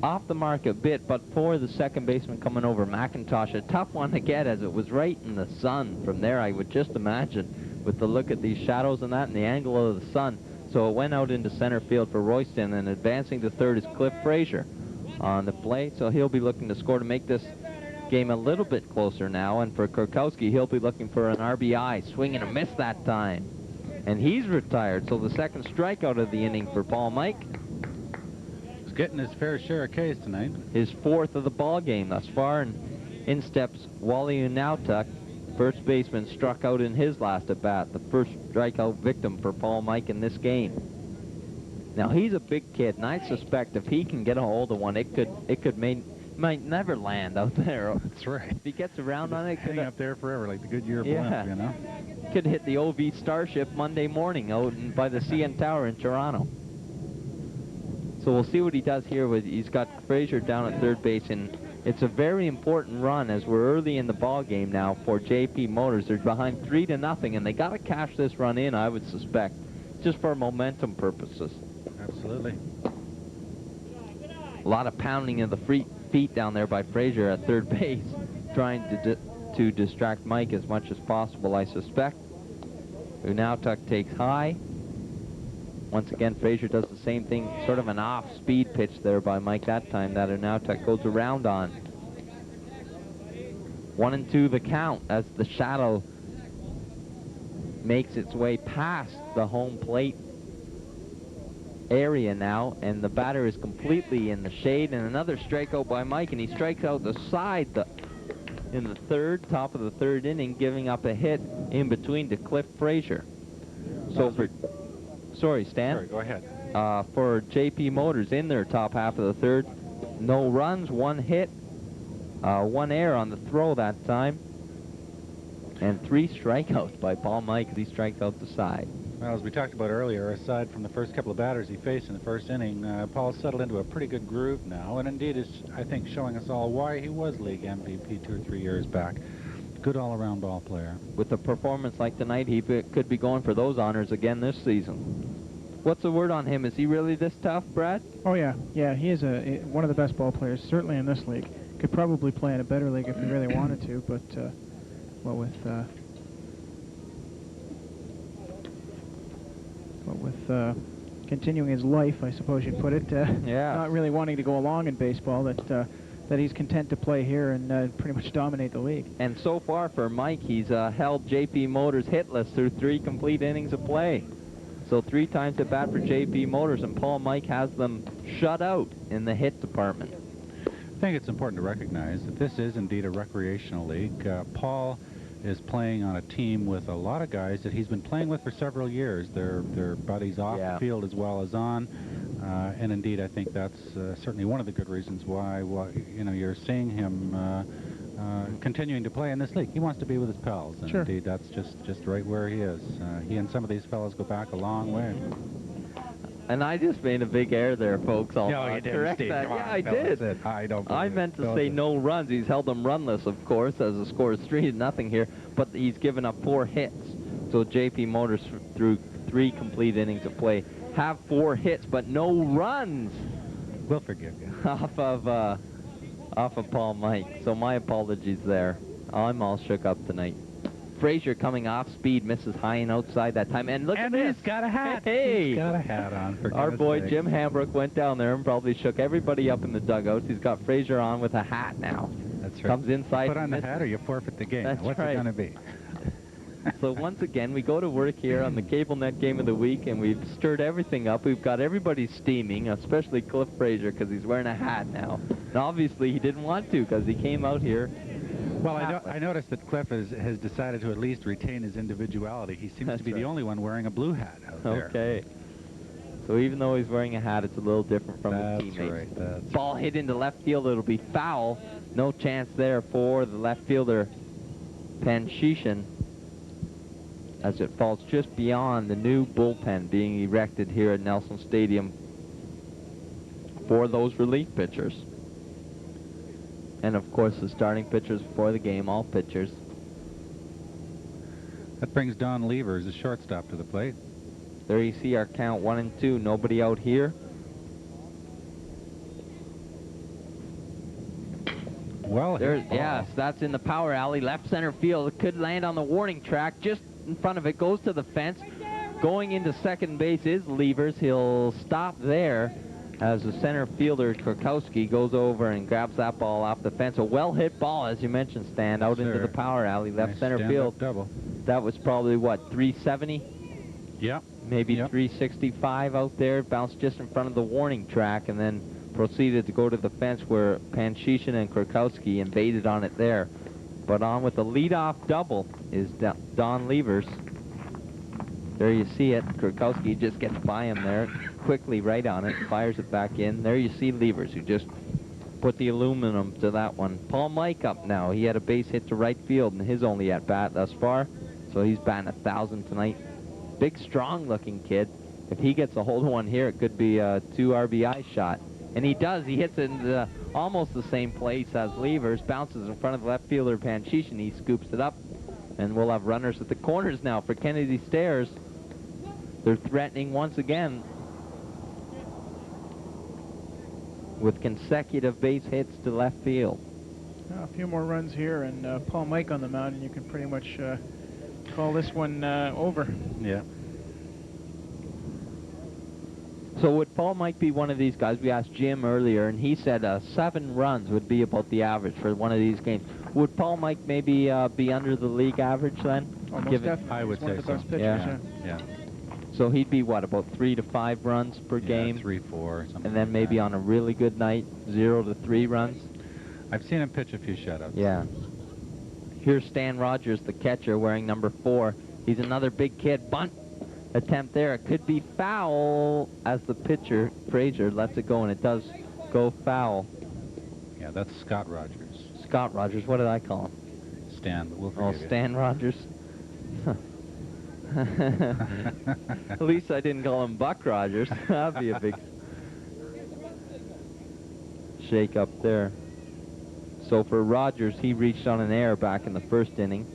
off the mark a bit, but for the second baseman coming over, McIntosh, a tough one to get as it was right in the sun from there, I would just imagine, with the look at these shadows and that and the angle of the sun. So it went out into center field for Royston, and advancing to third is Cliff Frazier on the play. So he'll be looking to score to make this game a little bit closer now, and for Kurkowski, he'll be looking for an RBI. Swing and a miss that time. And he's retired, so the second strikeout of the inning for Paul Mike. getting his fair share of Ks tonight. His 4th of the ball game thus far, and in steps Wally Unautuk, first baseman, struck out in his last at bat, the first strikeout victim for Paul Mike in this game. Now he's a big kid, and I suspect if he can get a hold of one, might never land out there. That's right. If he gets around on it, hang up there forever like the Goodyear yeah, blimp, you know. Could hit the OV Starship Monday morning out by the CN Tower in Toronto. So we'll see what he does here. He's got Frazier down at third base, and it's a very important run as we're early in the ball game now for JP Motors. They're behind 3-0, and they got to cash this run in, I would suspect, just for momentum purposes. Absolutely. A lot of pounding of the feet down there by Frazier at third base, trying to distract Mike as much as possible, I suspect. Unautuk takes high. Once again, Frazier does the same thing, sort of an off-speed pitch there by Mike that time that Unautuk goes around on. 1-2 the count as the shadow makes its way past the home plate area now, and the batter is completely in the shade, and another strikeout by Mike, and he strikes out the side in the top of the third inning, giving up a hit in between to Cliff Frazier. So sorry, Stan. Sorry, go ahead. For JP Motors in their top half of the third, no runs, 1 hit, 1 error on the throw that time, and 3 strikeouts by Paul Mike as he strikes out the side. Well, as we talked about earlier, aside from the first couple of batters he faced in the first inning, Paul's settled into a pretty good groove now, and indeed is, I think, showing us all why he was league MVP 2 or 3 years back. Good all-around ball player. With a performance like tonight, he could be going for those honors again this season. What's the word on him? Is he really this tough, Brad? Oh, yeah. Yeah, he is one of the best ball players, certainly in this league. Could probably play in a better league if he really wanted to, but with continuing his life, I suppose you'd put it, yeah, not really wanting to go along in baseball, that he's content to play here and pretty much dominate the league. And so far for Mike, he's held JP Motors hitless through 3 complete innings of play. So 3 times at bat for JP Motors, and Paul Mike has them shut out in the hit department. I think it's important to recognize that this is indeed a recreational league. Paul is playing on a team with a lot of guys that he's been playing with for several years. They're buddies off the field as well as on, and indeed I think that's certainly one of the good reasons why you know, you're seeing him continuing to play in this league. He wants to be with his pals, and indeed that's just right where he is. He and some of these fellows go back a long way. And I just made a big error there, folks. No, you didn't, correct Steve. that. Come on, I did. I meant to say no runs. He's held them runless, of course, as the score is 3-0 here. But he's given up 4 hits. So JP Motors, through 3 complete innings of play, have 4 hits, but no runs. We'll forgive you. Off of Paul Mike. So my apologies there. I'm all shook up tonight. Frazier coming off speed, misses high and outside that time. And look at this. He's got a hat. Hey. He's got a hat on, for Our goodness boy sake. Jim Hambrook went down there and probably shook everybody up in the dugouts. He's got Frazier on with a hat now. That's right. Comes inside. Put on the hat or you forfeit the game. That's What's right. it going to be? So once again, we go to work here on the CableNet Game of the Week, and we've stirred everything up. We've got everybody steaming, especially Cliff Frazier, because he's wearing a hat now. And obviously he didn't want to, because he came out here. Well, I noticed that Cliff has decided to at least retain his individuality. He seems to be the only one wearing a blue hat out there. Okay. So even though he's wearing a hat, it's a little different from his teammates. Right, that's Ball hit into left field. It'll be foul. No chance there for the left fielder, Panshishan, as it falls just beyond the new bullpen being erected here at Nelson Stadium for those relief pitchers. And, of course, the starting pitchers for the game, all pitchers. That brings Don Levers, the shortstop, to the plate. There you see our count, 1-2. Nobody out here. Well, yes, that's in the power alley, left center field. It could land on the warning track. Just in front of it, goes to the fence. Going into second base is Levers. He'll stop there as the center fielder, Krakowski, goes over and grabs that ball off the fence. A well-hit ball, as you mentioned, Stan, out into the power alley, left center field. Double. That was probably, what, 370? Yeah. Maybe 365 out there. Bounced just in front of the warning track and then proceeded to go to the fence where Panshishin and Kurkowski invaded on it there. But on with the leadoff double is Don Levers. There you see it. Kurkowski just gets by him there, quickly right on it, fires it back in. There you see Levers, who just put the aluminum to that one. Paul Mike up now. He had a base hit to right field in his only at-bat thus far, so he's batting 1,000 tonight. Big, strong-looking kid. If he gets a hold of one here, it could be a 2 RBI shot. And he does. He hits it in almost the same place as Levers, bounces in front of the left fielder Panshishin. He scoops it up, and we'll have runners at the corners now for Kennedy Stairs. They're threatening once again with consecutive base hits to left field. A few more runs here, and Paul Mike on the mound, and you can pretty much call this one over. Yeah. So would Paul Mike be one of these guys? We asked Jim earlier, and he said 7 runs would be about the average for one of these games. Would Paul Mike maybe be under the league average then? Almost definitely. I would He's one say of the so. best pitchers, Yeah. Yeah. So he'd be, what, about 3 to 5 runs per Yeah, game? 3, 4, something. And then like maybe that. on a really good night, 0 to 3 runs? I've seen him pitch a few shutouts. Yeah. Here's Stan Rogers, the catcher, wearing number 4. He's another big kid. Bunt attempt there. It could be foul as the pitcher, Frazier, lets it go, and it does go foul. Yeah, that's Scott Rogers. Scott Rogers, what did I call him? Stan, but we'll Oh, forgive you. Stan Rogers. At least I didn't call him Buck Rogers. That'd be a big shake up there. So for Rogers, he reached on an error back in the first inning.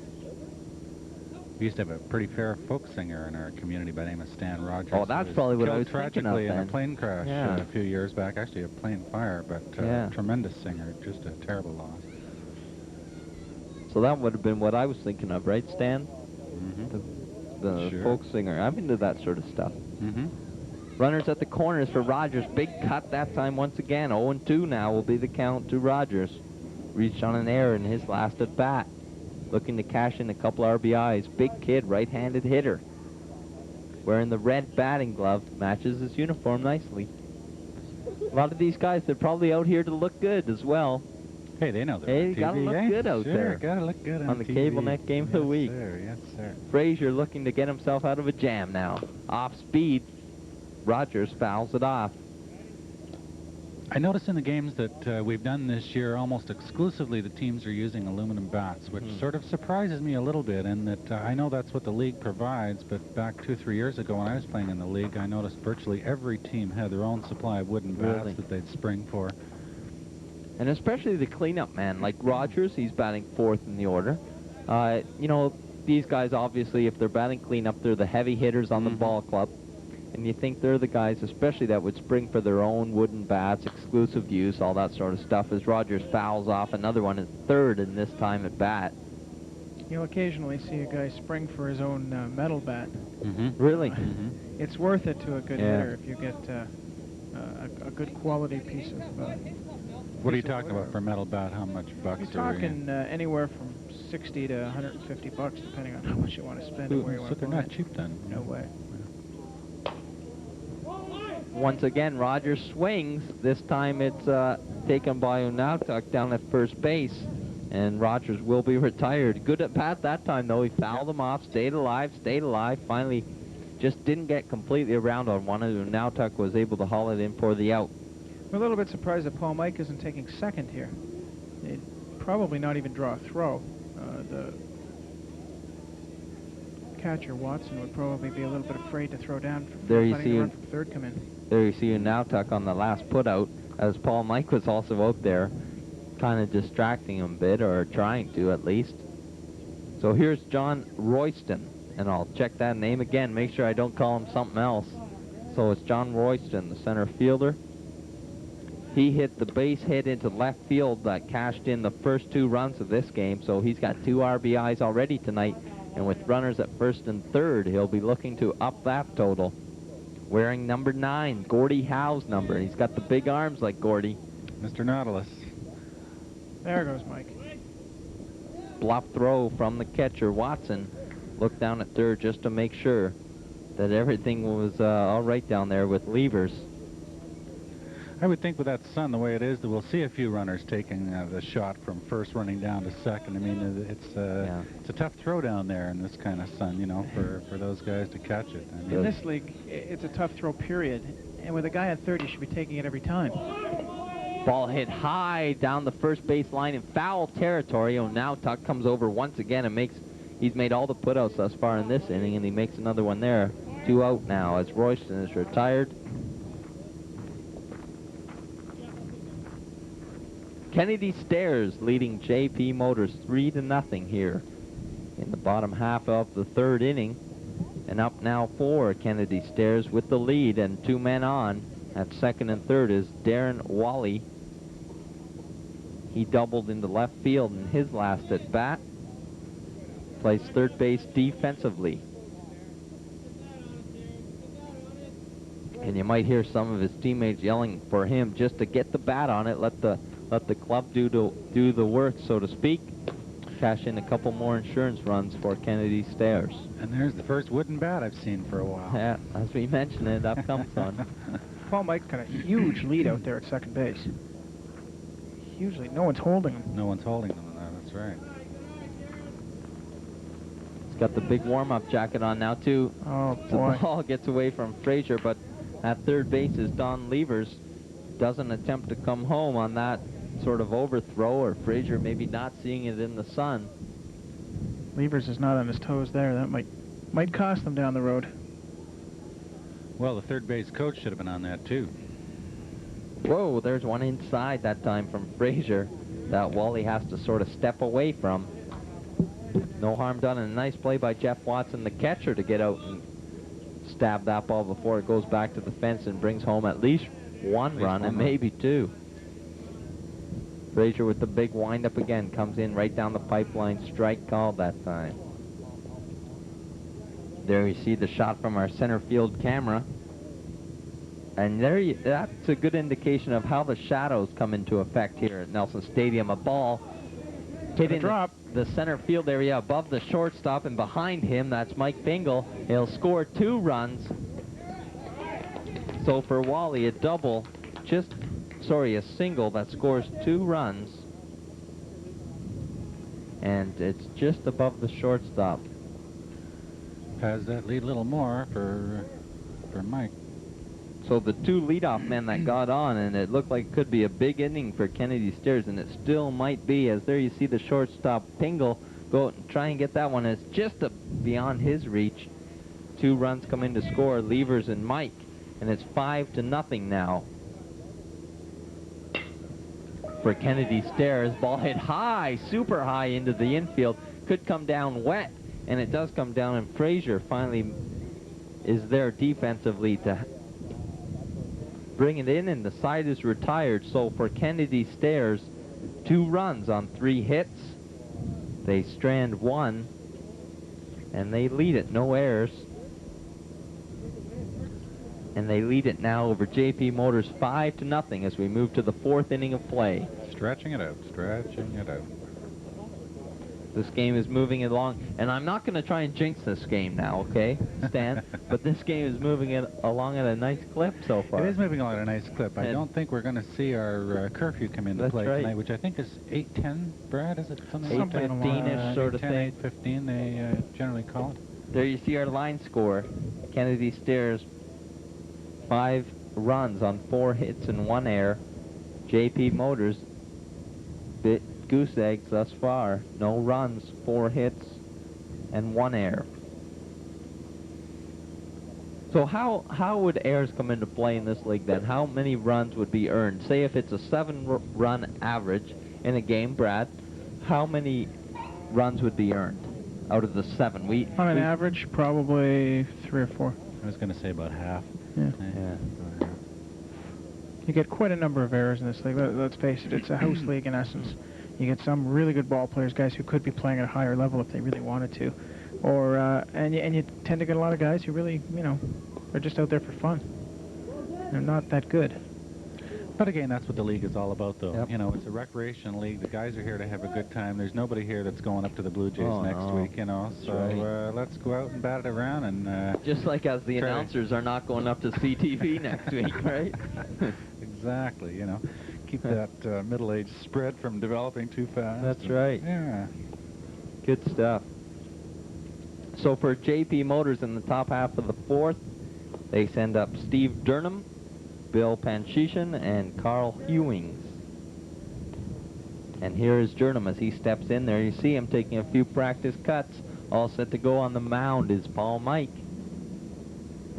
We used to have a pretty fair folk singer in our community by the name of Stan Rogers. Oh, that's who was probably what I killed was thinking of tragically in then. a plane crash Yeah. a few years back. Actually, a plane fire, but Yeah. tremendous singer. Just a terrible loss. So that would have been what I was thinking of, right, Stan? Mm-hmm. The Sure. folk singer. I'm into that sort of stuff. Mm-hmm. Runners at the corners for Rogers. Big cut that time once again. 0-2 now will be the count to Rogers. Reached on an error in his last at bat. Looking to cash in a couple RBIs. Big kid, right-handed hitter. Wearing the red batting glove. Matches his uniform nicely. A lot of these guys, they're probably out here to look good as well. Hey, they know they're Hey, on you TV, gotta look eh? good out Sure, there. gotta look good On the TV. cable net game of the week. Yes, sir. Yes, sir. Frazier looking to get himself out of a jam now. Off speed. Rogers fouls it off. I noticed in the games that we've done this year, almost exclusively the teams are using aluminum bats, which sort of surprises me a little bit, in that I know that's what the league provides, but back 2-3 years ago when I was playing in the league, I noticed virtually every team had their own supply of wooden bats Really? that they'd spring for. And especially the cleanup man, like Rogers, he's batting 4th in the order. You know, these guys, obviously, if they're batting cleanup, they're the heavy hitters on the ball club. And you think they're the guys, especially that would spring for their own wooden bats, exclusive use, all that sort of stuff, as Rogers fouls off another one at 3rd in this time at bat. You'll occasionally see a guy spring for his own metal bat. Really? It's worth it to a good Yeah. hitter if you get a good quality piece of. What are you talking about for a metal bat? How much bucks You're are we talking anywhere from 60 to 150 bucks, depending on how much you want to spend and where you So want to they're buy not it. cheap then. No way. Once again, Rogers swings. This time it's taken by Unautak down at first base. And Rogers will be retired. Good at bat that time, though. He fouled him off, stayed alive. Finally, just didn't get completely around on one. And Unautak was able to haul it in for the out. We're a little bit surprised that Paul Mike isn't taking second here. They'd probably not even draw a throw. The catcher, Watson, would probably be a little bit afraid to throw down for There you letting see a him. run from 3rd come in. There you see Unautak on the last putout, as Paul Mike was also out there, kind of distracting him a bit, or trying to at least. So here's John Royston, and I'll check that name again, make sure I don't call him something else. So it's John Royston, the center fielder. He hit the base hit into left field that cashed in the first 2 runs of this game, so he's got 2 RBIs already tonight, and with runners at 1st and 3rd, he'll be looking to up that total. Wearing number 9, Gordie Howe's number. He's got the big arms like Gordie. Mr. Nautilus. There goes Mike. Bluff throw from the catcher, Watson. Looked down at 3rd just to make sure that everything was all right down there with Levers. I would think with that sun the way it is that we'll see a few runners taking the shot from first running down to second. I mean, it's a tough throw down there in this kind of sun, you know, for those guys to catch it. I mean, in this league, it's a tough throw, period. And with a guy at third, you should be taking it every time. Ball hit high down the first base line in foul territory. Oh, now Tuck comes over once again and he's made all the putouts thus far in this inning, and he makes another one there. 2 out now as Royston is retired. Kennedy Stairs leading JP Motors 3-0 here in the bottom half of the third inning. And up now for Kennedy Stairs with the lead, and 2 men on at second and third is Darren Wally. He doubled into left field in his last at bat. Plays third base defensively. And you might hear some of his teammates yelling for him just to get the bat on it, let the club do the work, so to speak. Cash in a couple more insurance runs for Kennedy Stairs. And there's the first wooden bat I've seen for a while. Yeah, as we mentioned it, up comes one. Paul Mike's got a huge lead out there at second base. Usually no one's holding him. No one's holding them. That's right. He's got the big warm-up jacket on now, too. Oh, The boy. ball gets away from Frazier, but at third base is Don Levers. Doesn't attempt to come home on that sort of overthrow, or Frazier maybe not seeing it in the sun. Levers is not on his toes there. That might cost them down the road. Well, the third base coach should have been on that, too. Whoa, there's one inside that time from Frazier that Wally has to sort of step away from. No harm done, and a nice play by Jeff Watson, the catcher, to get out and stab that ball before it goes back to the fence and brings home at least one run and maybe 2. Frazier with the big windup again, comes in right down the pipeline, strike called that time. There you see the shot from our center field camera. And that's a good indication of how the shadows come into effect here at Nelson Stadium. A ball hitting the center field area above the shortstop, and behind him, that's Mike Bingle. He'll score 2 runs. So for Wally, a single that scores 2 runs. And it's just above the shortstop. Has that lead a little more for Mike. So the 2 leadoff men that got on, and it looked like it could be a big inning for Kennedy Stairs, and it still might be, as there you see the shortstop Pingle go out and try and get that one. It's just beyond his reach. 2 runs come in to score, Levers and Mike, and it's 5-0 now for Kennedy Stairs. Ball hit high, super high into the infield. Could come down wet, and it does come down, and Frazier finally is there defensively to bring it in, and the side is retired. So for Kennedy Stairs, 2 runs on 3 hits. They strand 1, and they lead it, no errors. And they lead it now over JP Motors 5-0 as we move to the 4th inning of play. Stretching it out, stretching it out. This game is moving along, and I'm not going to try and jinx this game now, okay, Stan? But this game is moving along at a nice clip so far. It is moving along at a nice clip. I don't think we're going to see our curfew come into play tonight, which I think is 8:10, Brad, is it something like that? 8:15-ish sort of thing. 8:15, they generally call it. There you see our line score. Kennedy Stairs, 5 runs on 4 hits and 1 error. JP Motors, goose eggs thus far. No runs, 4 hits, and 1 error. So how would errors come into play in this league then? How many runs would be earned? Say if it's a 7-run average in a game, Brad, how many runs would be earned out of the 7? On an average, probably 3 or 4. I was going to say about half. Yeah. Yeah. You get quite a number of errors in this league. Let's face it, it's a house league in essence. You get some really good ball players, guys who could be playing at a higher level if they really wanted to, or and you tend to get a lot of guys who really, are just out there for fun. They're not that good. But again, that's what the league is all about, though. Yep. It's a recreational league. The guys are here to have a good time. There's nobody here that's going up to the Blue Jays next week, So right. let's go out and bat it around and just like as the announcers are not going up to CTV next week, right? exactly. You know, keep that middle-age spread from developing too fast. That's right. Yeah. Good stuff. So for JP Motors in the top half of the fourth, they send up Steve Durnham, Bill Panchishan, and Carl Hewings. And here is Durnham as he steps in there. You see him taking a few practice cuts. All set to go on the mound is Paul Mike.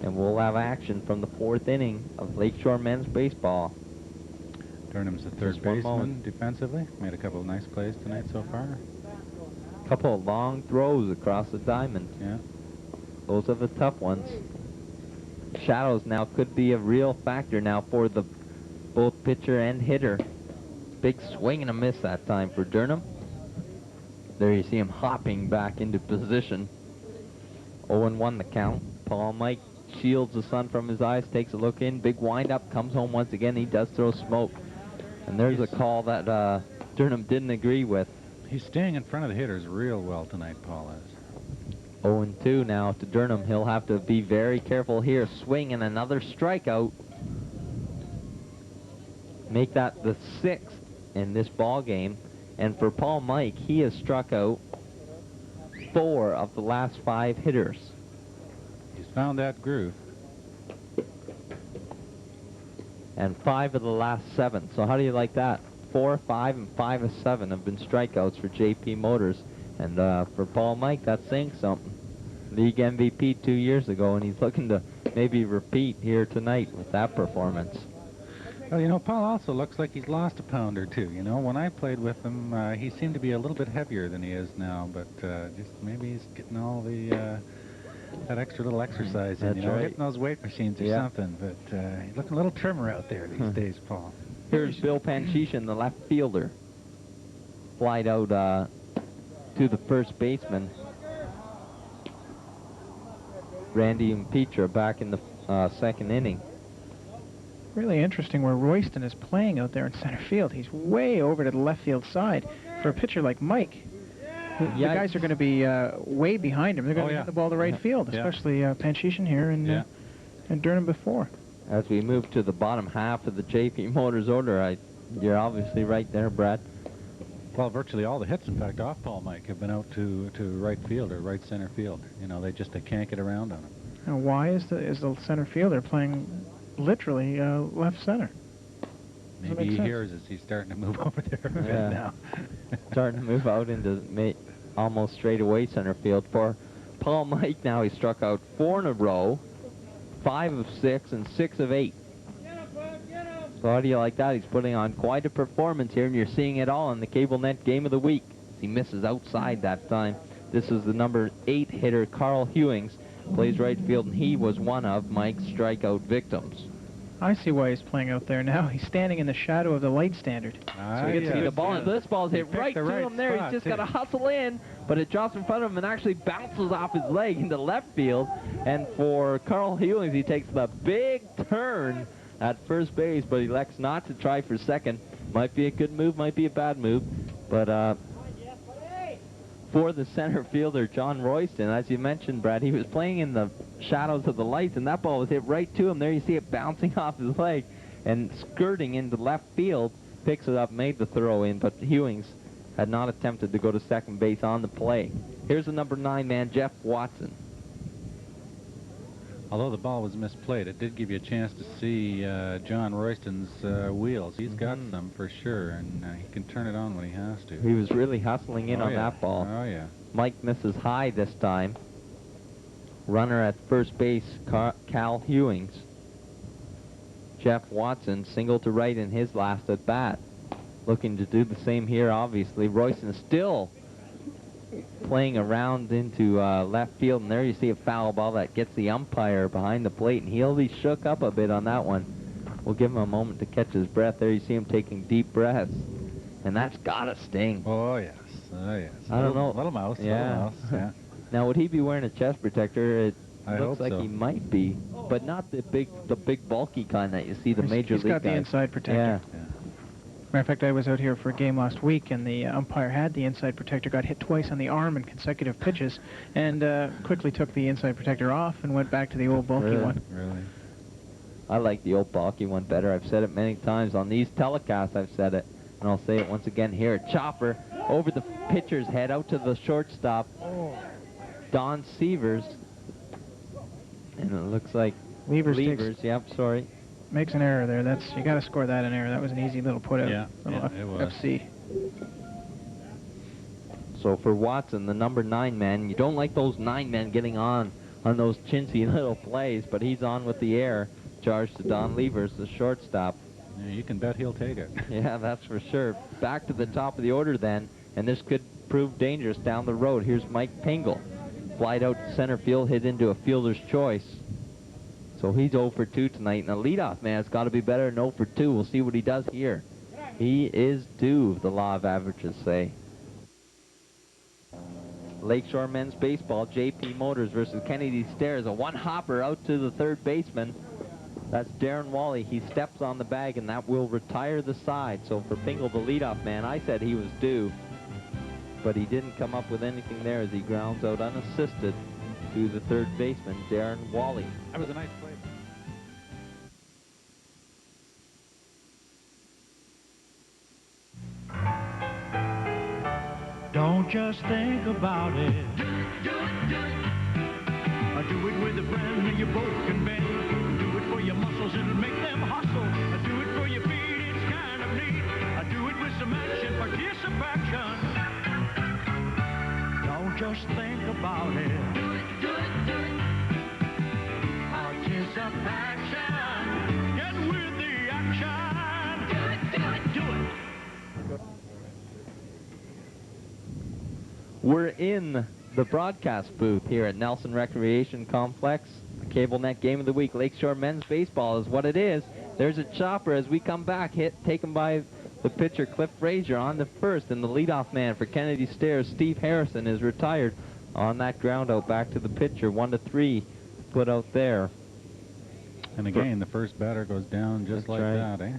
And we'll have action from the fourth inning of Lakeshore men's baseball. Durnham's the third Just one baseman moment. defensively. Made a couple of nice plays tonight so far. Couple of long throws across the diamond. Yeah. Those are the tough ones. Shadows now could be a real factor now for the both pitcher and hitter. Big swing and a miss that time for Durnham. There you see him hopping back into position. 0-1 the count. Paul Mike shields the sun from his eyes, takes a look in, big windup, comes home once again. He does throw smoke. And there's a call that Durnham didn't agree with. He's staying in front of the hitters real well tonight, Paul is. 0-2 now to Durnham. He'll have to be very careful here. Swing and another strikeout. Make that the 6th in this ball game. And for Paul Mike, he has struck out 4 of the last 5 hitters. He's found that groove. And 5 of the last 7. So how do you like that? 4, 5, and 5 of 7 have been strikeouts for JP Motors. And for Paul Mike, that's saying something. League MVP 2 years ago, and he's looking to maybe repeat here tonight with that performance. Well, you know, Paul also looks like he's lost a pound or two. You know, when I played with him, he seemed to be a little bit heavier than he is now, but just maybe he's getting all the that extra little exercise in, That's you know, right. hitting those weight machines or something. But he's looking a little trimmer out there these days, Paul. Here's Bill Panchishan, the left fielder. Flied out to the first baseman. Randy and Petra back in the second inning. Really interesting where Royston is playing out there in center field. He's way over to the left field side. For a pitcher like Mike, the guys are going to be way behind him. They're going to hit the ball to right field, especially Panchishan here and Durnham before. As we move to the bottom half of the JP Motors order, you're obviously right there, Brad. Well, virtually all the hits, in fact, off Paul Mike have been out to right field or right center field. You know, they can't get around on him. Now, why is the center fielder playing literally left center? Maybe he hears us. He's starting to move over there a bit now. Starting to move out into almost straight away center field. For Paul Mike now, he struck out 4 in a row, 5 of 6, and 6 of 8. So how do you like that? He's putting on quite a performance here, and you're seeing it all in the Cable Net Game of the Week. He misses outside that time. This is the number 8 hitter, Carl Hewings, plays right field, and he was one of Mike's strikeout victims. I see why he's playing out there now. He's standing in the shadow of the light standard. So he gets to see the ball, and this ball's hit right to him there. He's just got to hustle in, but it drops in front of him and actually bounces off his leg into left field. And for Carl Hewings, he takes the big turn at first base, but he elects not to try for second. Might be a good move, might be a bad move, but for the center fielder, John Royston, as you mentioned, Brad, he was playing in the shadows of the lights, and that ball was hit right to him. There you see it bouncing off his leg and skirting into left field, picks it up, made the throw in, but Hewings had not attempted to go to second base on the play. Here's the number 9 man, Jeff Watson. Although the ball was misplayed, it did give you a chance to see John Royston's wheels. He's got them for sure, and he can turn it on when he has to. He was really hustling in on that ball. Oh, yeah. Mike misses high this time. Runner at first base, Cal Hewings. Jeff Watson single to right in his last at bat. Looking to do the same here, obviously. Royston still playing around into left field, and there you see a foul ball that gets the umpire behind the plate, and he'll be shook up a bit on that one. We'll give him a moment to catch his breath. There you see him taking deep breaths, and that's gotta sting. Oh, yes. Oh, yes. I don't know. Little mouse. Yeah. Little mouse. Yeah. Now, would he be wearing a chest protector? It I looks hope like so. he might be, but not the big bulky kind that you see the major league He's got the guys. inside protector. Yeah. Matter of fact, I was out here for a game last week, and the umpire had the inside protector, got hit twice on the arm in consecutive pitches, and quickly took the inside protector off and went back to the old bulky one. Really? I like the old balky one better. I've said it many times on these telecasts. I've said it, and I'll say it once again here. Chopper over the pitcher's head out to the shortstop, Don Severs, and it looks like Levers. Yep, sorry. Makes an error there. You got to score that an error. That was an easy little put out. Yeah, it was. FC. So for Watson, the number 9 man, you don't like those 9 men getting on those chintzy little plays, but he's on with the air. Charge to Don Levers, the shortstop. Yeah, you can bet he'll take it. Yeah, that's for sure. Back to the top of the order then, and this could prove dangerous down the road. Here's Mike Pingle. Flied out to center field, hit into a fielder's choice. So he's 0 for 2 tonight, and the leadoff man's got to be better than 0 for 2. We'll see what he does here. He is due, the law of averages say. Lakeshore men's baseball, JP Motors versus Kennedy Stairs. A one-hopper out to the third baseman. That's Darren Wally. He steps on the bag, and that will retire the side. So for Pingle, the leadoff man, I said he was due, but he didn't come up with anything there as he grounds out unassisted to the third baseman, Darren Wally. That was a nice play. Don't just think about it. Do it, do it, do it. Do it with a friend and you both can bend. Do it for your muscles, it'll make them hustle. Do it for your feet, it's kind of neat. Do it with some action, participation. Don't just think about it. Do it, do it, do it. Participation. Get with the action. Do it, do it, do it. We're in the broadcast booth here at Nelson Recreation Complex. The cable net game of the week, Lakeshore men's baseball is what it is. There's a chopper as we come back, taken by the pitcher Cliff Frazier on the first, and the leadoff man for Kennedy Stairs, Steve Harrison, is retired on that ground out back to the pitcher. 1-3 put out there. And again, the first batter goes down just like that, eh?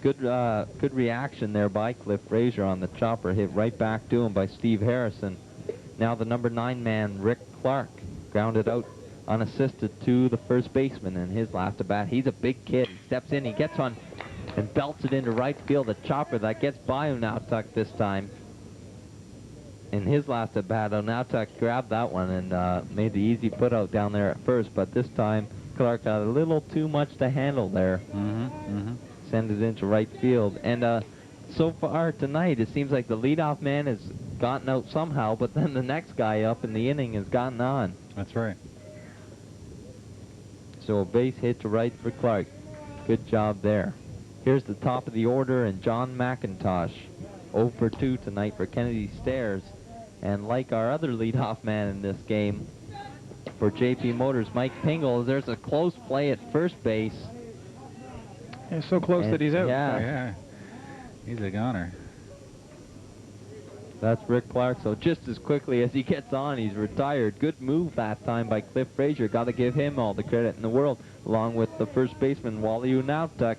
Good reaction there by Cliff Frazier on the chopper, hit right back to him by Steve Harrison. Now the number 9 man, Rick Clark, grounded out unassisted to the first baseman in his last at bat. He's a big kid. He steps in, he gets one, and belts it into right field. A chopper that gets by Onautuk this time. In his last at bat, Onautuk grabbed that one and made the easy put out down there at first, but this time Clark got a little too much to handle there. Send it into right field. And so far tonight, it seems like the leadoff man has gotten out somehow, but then the next guy up in the inning has gotten on. That's right. So a base hit to right for Clark. Good job there. Here's the top of the order, and John McIntosh, 0 for 2 tonight for Kennedy Stairs. And like our other leadoff man in this game, for JP Motors, Mike Pingle, there's a close play at first base. It's so close that he's out. Yeah. He's a goner. That's Rick Clark. So just as quickly as he gets on, he's retired. Good move that time by Cliff Frazier. Got to give him all the credit in the world, along with the first baseman, Wally Onautuk,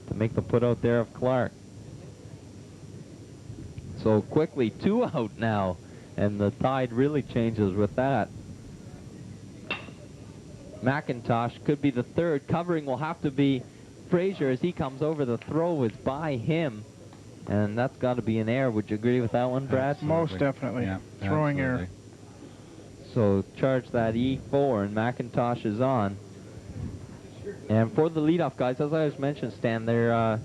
to make the put out there of Clark. So quickly, 2 out now, and the tide really changes with that. McIntosh could be the third. Covering will have to be Frazier as he comes over. The throw is by him, and that's got to be an error. Would you agree with that one, Brad? Absolutely. Most definitely. Yeah, Throwing absolutely. error. So charge that E4, and McIntosh is on. And for the leadoff guys, as I was mentioning, Stan, they're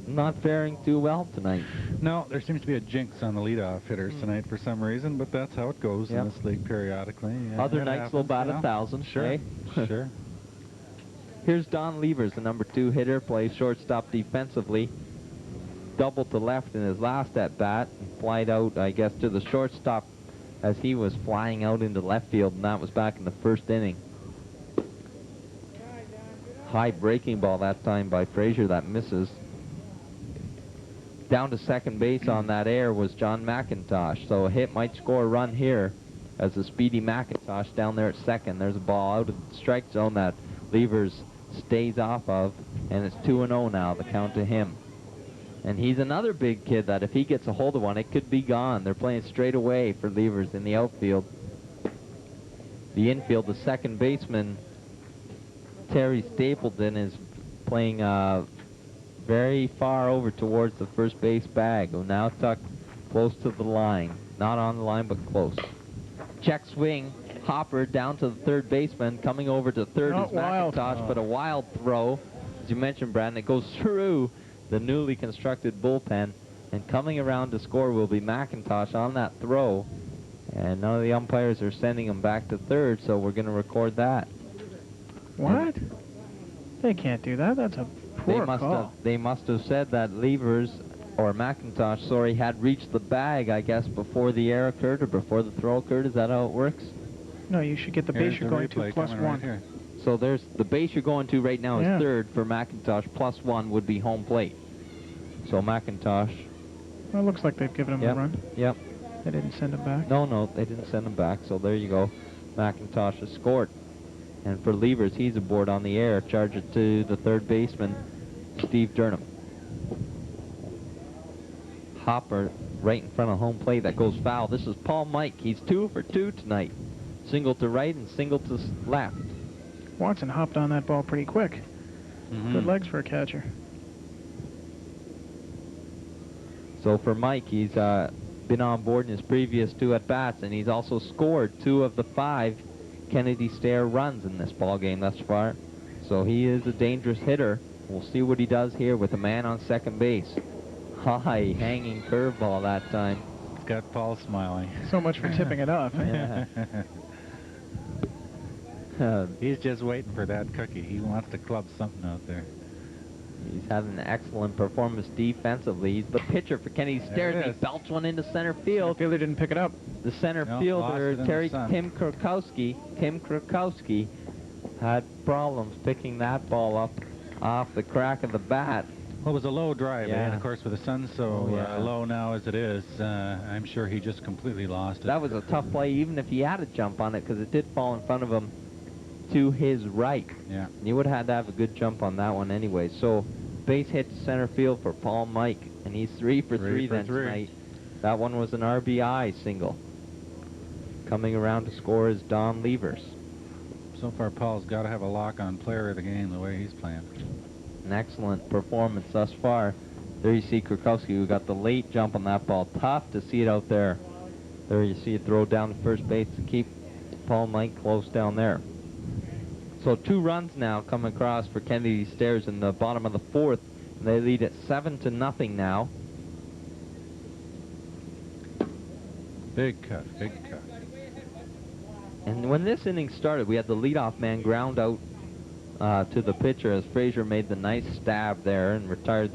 not faring too well tonight. No, there seems to be a jinx on the leadoff hitters tonight for some reason, but that's how it goes in Yep. this league periodically. Yeah, Other it nights happens, they'll bat you know. 1,000. Sure, eh? sure. Here's Don Levers, the number 2 hitter, plays shortstop defensively. Doubled to left in his last at-bat, and flied out, I guess, to the shortstop as he was flying out into left field, and that was back in the first inning. High breaking ball that time by Frazier that misses. Down to second base on that air was John McIntosh, so a hit might score a run here as the speedy McIntosh down there at second. There's a ball out of the strike zone that Levers stays off of, and it's 2-0 now, the count to him. And he's another big kid that if he gets a hold of one, it could be gone. They're playing straight away for Levers in the outfield. The infield, the second baseman, Terry Stapleton is playing very far over towards the first base bag. Will now tucked close to the line. Not on the line, but close. Check swing. Hopper down to the third baseman. Coming over to third is McIntosh, but a wild throw. As you mentioned, Brandon, it goes through the newly constructed bullpen. And coming around to score will be McIntosh on that throw. And none of the umpires are sending him back to third, so we're going to record that. What? They can't do that. That's a poor call. They must have said that Levers, or McIntosh, sorry, had reached the bag, I guess, before the error occurred or before the throw occurred. Is that how it works? No, you should get the base you're going to +1. Right, so there's the base you're going to right now is third for McIntosh. +1 would be home plate. So McIntosh. Well, it looks like they've given him a run. Yep. They didn't send him back. No, they didn't send him back. So there you go. McIntosh has scored. And for Levers, he's aboard on the air. Charge it to the third baseman, Steve Durham. Hopper right in front of home plate. That goes foul. This is Paul Mike. He's 2 for 2 tonight. Single to right and single to left. Watson hopped on that ball pretty quick. Good legs for a catcher. So for Mike, he's been on board in his previous 2 at-bats, and he's also scored 2 of the 5 Kennedy Stair runs in this ball game thus far. So he is a dangerous hitter. We'll see what he does here with a man on second base. High hanging curveball that time. It's got Paul smiling. So much for tipping it off. Yeah. He's just waiting for that cookie. He wants to club something out there. He's having an excellent performance defensively. He's the pitcher for Kennedy Stairs. He belts one into center field. Fielder didn't pick it up. The center fielder, Tim Krakowski, had problems picking that ball up off the crack of the bat. Well, it was a low drive, and of course with the sun so low now as it is, I'm sure he just completely lost it. That was a tough play, even if he had a jump on it, because it did fall in front of him to his right. Yeah. You would have had to have a good jump on that one anyway. So base hit to center field for Paul Mike, and he's 3 for 3 tonight. That one was an RBI single. Coming around to score is Don Levers. So far, Paul's got to have a lock-on player of the game the way he's playing. An excellent performance thus far. There you see Krakowski, who got the late jump on that ball. Tough to see it out there. There you see it throw down to first base to keep Paul Mike close down there. So 2 runs now come across for Kennedy Stairs in the bottom of the 4th. And they lead at 7-0 now. Big cut, big cut. And when this inning started, we had the leadoff man ground out to the pitcher as Frazier made the nice stab there and retired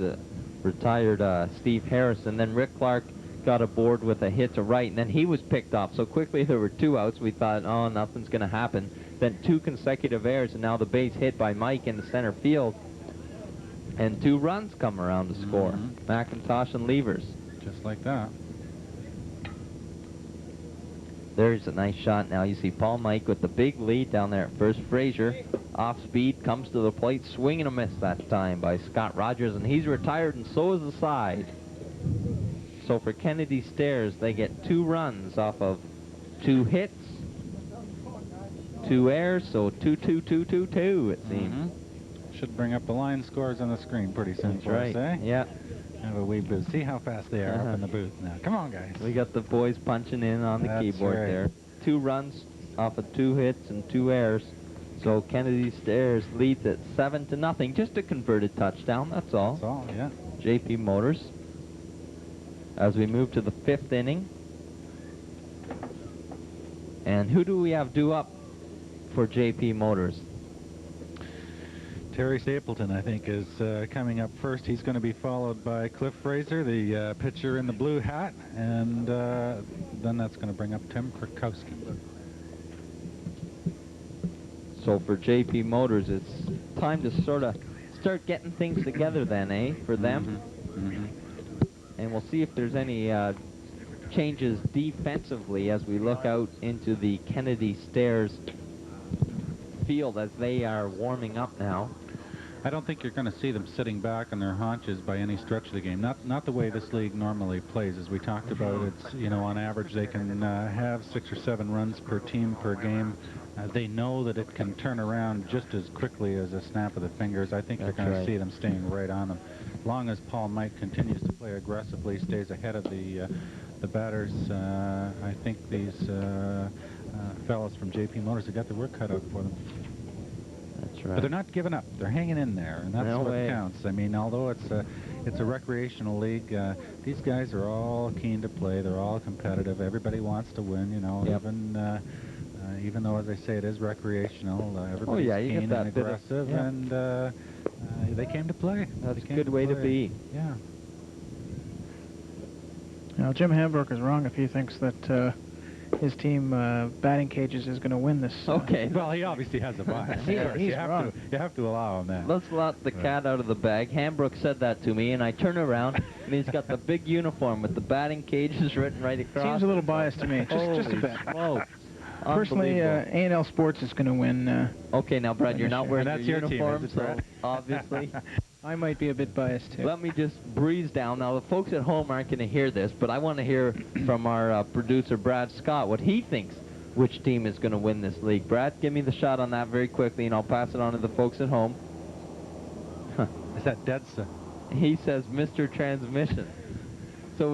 Steve Harrison. Then Rick Clark got aboard with a hit to right, and then he was picked off. So quickly there were 2 outs. We thought, oh, nothing's going to happen. Then 2 consecutive errors, and now the base hit by Mike in the center field. And 2 runs come around to score. McIntosh and Levers. Just like that. There's a nice shot now. You see Paul Mike with the big lead down there at first. Frazier off speed, comes to the plate, swing and a miss that time by Scott Rogers, and he's retired, and so is the side. So for Kennedy Stairs, they get 2 runs off of 2 hits, 2 errors, so 2-2-2-2-2 it seems. Should bring up the line scores on the screen pretty soon. That's right. Eh? Yeah. Have a wee booth. See how fast they are up in the booth now. Come on, guys. We got the boys punching in on the keyboard there. 2 runs off of 2 hits and 2 errors. So Kennedy Stairs leads at 7-0. Just a converted touchdown, that's all. That's all, yeah. JP Motors. As we move to the 5th inning. And who do we have due up for JP Motors? Terry Stapleton, I think, is coming up first. He's going to be followed by Cliff Frazier, the pitcher in the blue hat, and then that's going to bring up Tim Krakowski. So for JP Motors, it's time to sort of start getting things together then, eh, for them? And we'll see if there's any changes defensively as we look out into the Kennedy Stairs field as they are warming up now. I don't think you're going to see them sitting back on their haunches by any stretch of the game. Not the way this league normally plays. As we talked about, it's, you know, on average they can have 6 or 7 runs per team per game. They know that it can turn around just as quickly as a snap of the fingers. I think you're going to see them staying right on them. As long as Paul Mike continues to play aggressively, stays ahead of the batters, I think these fellows from JP Motors have got their work cut out for them. That's right. But they're not giving up. They're hanging in there, and that's what counts. I mean, although it's a recreational league, these guys are all keen to play. They're all competitive. Everybody wants to win, you know. Yep. Even though, as I say, it is recreational, everybody's keen and aggressive, and they came to play. That's a good way to be. Yeah. Now, Jim Hambrook is wrong if he thinks that his team batting cages is going to win this. Okay. Well, he obviously has a bias. He's wrong. You have to allow him that. Let's let the cat out of the bag. Hambrook said that to me, and I turn around, and he's got the big uniform with the batting cages written right across. Seems a little biased to me, just a bit. Smokes. Personally, A&L Sports is going to win. Okay, now, Brad, you're not wearing your uniform, team, so obviously. I might be a bit biased, too. Let me just breeze down. Now, the folks at home aren't going to hear this, but I want to hear from our producer, Brad Scott, what he thinks which team is going to win this league. Brad, give me the shot on that very quickly, and I'll pass it on to the folks at home. Is that dead, sir? He says Mr. Transmission. So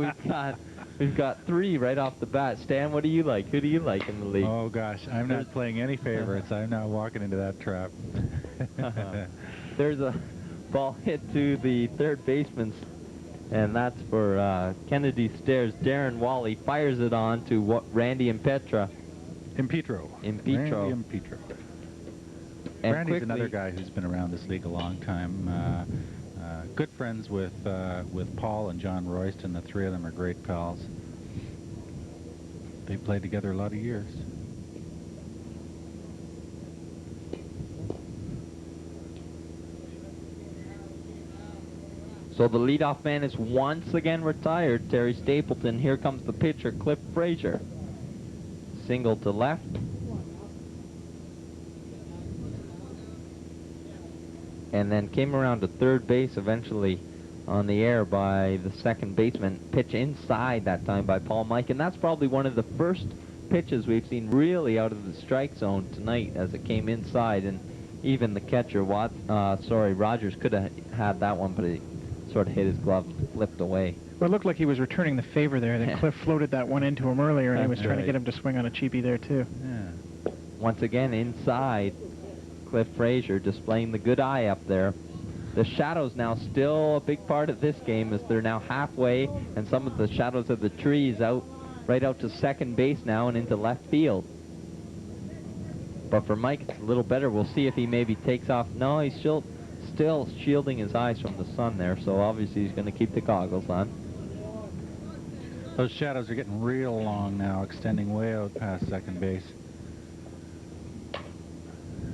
we've got 3 right off the bat. Stan, what do you like? Who do you like in the league? Oh, gosh, I'm not playing any favorites. I'm not walking into that trap. There's a ball hit to the third baseman, and that's for Kennedy Stairs. Darren Wally fires it on to Randy Impetro. Impetro. Randy Impetro. And Randy's quickly, another guy who's been around this league a long time. Good friends with Paul and John Royston. The 3 of them are great pals. They played together a lot of years. So the leadoff man is once again retired, Terry Stapleton. Here comes the pitcher, Cliff Frazier. Single to left. And then came around to third base eventually on the air by the second baseman. Pitch inside that time by Paul Mike. And that's probably one of the first pitches we've seen really out of the strike zone tonight as it came inside. And even the catcher, Rogers, could have had that one, but it sort of hit his glove, flipped away. Well, it looked like he was returning the favor there. That Cliff floated that one into him earlier, and he was trying to get him to swing on a cheapie there, too. Yeah. Once again, inside, Cliff Frazier displaying the good eye up there. The shadows now still a big part of this game as they're now halfway, and some of the shadows of the trees right out to second base now and into left field. But for Mike, it's a little better. We'll see if he maybe takes off. No, he's still shielding his eyes from the sun there, so obviously he's going to keep the goggles on. Those shadows are getting real long now, extending way out past second base.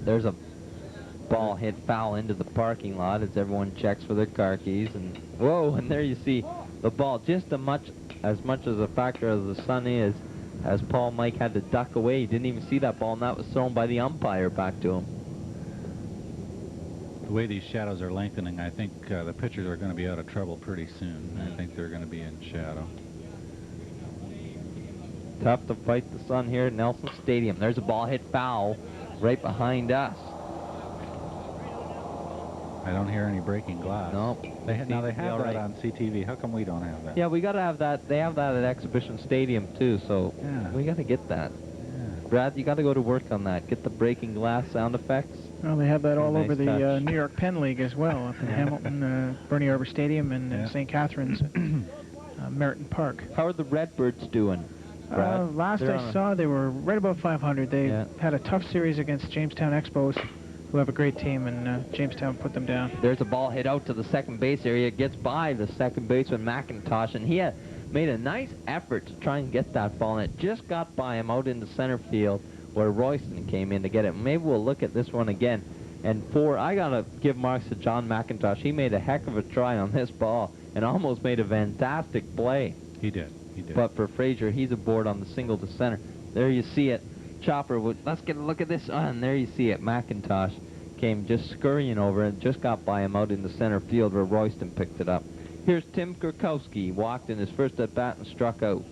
There's a ball hit foul into the parking lot as everyone checks for their car keys, and whoa, and there you see the ball just as much as a factor as the sun is, as Paul Mike had to duck away. He didn't even see that ball, and that was thrown by the umpire back to him. The way these shadows are lengthening, I think the pitchers are going to be out of trouble pretty soon. I think they're going to be in shadow. Tough to fight the sun here at Nelson Stadium. There's a ball hit foul right behind us. I don't hear any breaking glass. No. They have that on CTV. How come we don't have that? Yeah, we got to have that. They have that at Exhibition Stadium too, so we got to get that. Yeah. Brad, you got to go to work on that. Get the breaking glass sound effects. Well, they have that all Nice over the touch. New York Penn League as well, at the Hamilton, Bernie Arbor Stadium, and St. Catharines at Merriton Park. How are the Redbirds doing, Brad? Last I saw, they were right about 500. They Yeah. had a tough series against Jamestown Expos, who have a great team, and Jamestown put them down. There's a ball hit out to the second base area. It gets by the second baseman, McIntosh, and he had made a nice effort to try and get that ball, and it just got by him out into center field where Royston came in to get it. Maybe we'll look at this one again. And I got to give marks to John McIntosh. He made a heck of a try on this ball and almost made a fantastic play. He did. He did. But for Frazier, he's aboard on the single to center. There you see it. Chopper, let's get a look at this. And there you see it, McIntosh. came just scurrying over and just got by him out in the center field where Royston picked it up. Here's Tim Kurkowski, walked in his first at-bat and struck out.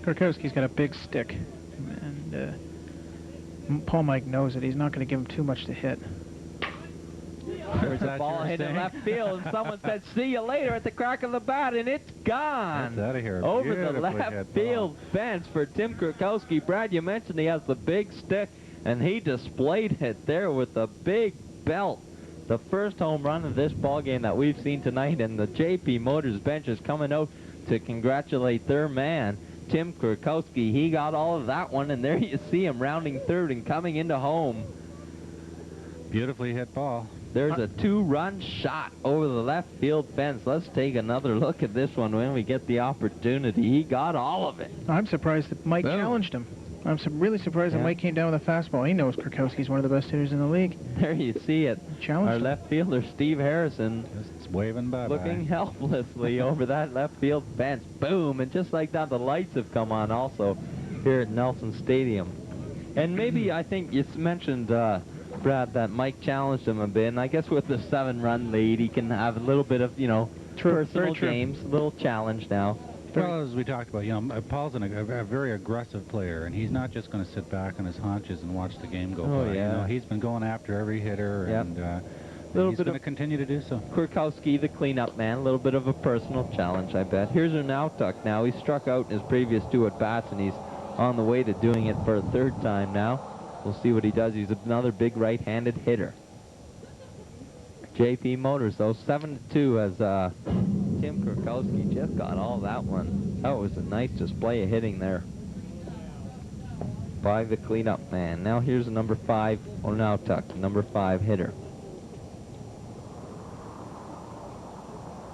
Kurkowski's got a big stick, and Paul Mike knows it. He's not going to give him too much to hit. There's a ball hit in left field, and someone said, "See you later" at the crack of the bat, and it's gone. That's out of here. Over the left field fence for Tim Kurkowski. Brad, you mentioned he has the big stick, and he displayed it there with the big belt. The first home run of this ball game that we've seen tonight, and the JP Motors bench is coming out to congratulate their man, Tim Kurkowski. He got all of that one, and there you see him rounding third and coming into home. Beautifully hit ball. There's a 2-run shot over the left field fence. Let's take another look at this one when we get the opportunity. He got all of it. I'm surprised that Mike challenged him. I'm really surprised that Mike came down with a fastball. He knows Kurkowski's one of the best hitters in the league. There you see it. Challenged Our him. left fielder, Steve Harrison, just waving bye-bye. looking helplessly over that left field fence. Boom! And just like that, the lights have come on also here at Nelson Stadium. And maybe, I think you mentioned, Brad, that Mike challenged him a bit. And I guess with the 7-run lead, he can have a little bit of, personal games, a little challenge now. Well, as we talked about, Paul's a very aggressive player, and he's not just going to sit back on his haunches and watch the game go by. Yeah. He's been going after every hitter, and he's going to continue to do so. Kurkowski, the cleanup man, a little bit of a personal challenge, I bet. Here's Unautuk now. He struck out in his previous 2 at-bats, and he's on the way to doing it for a 3rd time now. We'll see what he does. He's another big right-handed hitter. JP Motors, though, 7-2 as Tim Kurkowski just got all that one. That was a nice display of hitting there by the cleanup man. Now here's the number 5, Unautuk, number 5 hitter.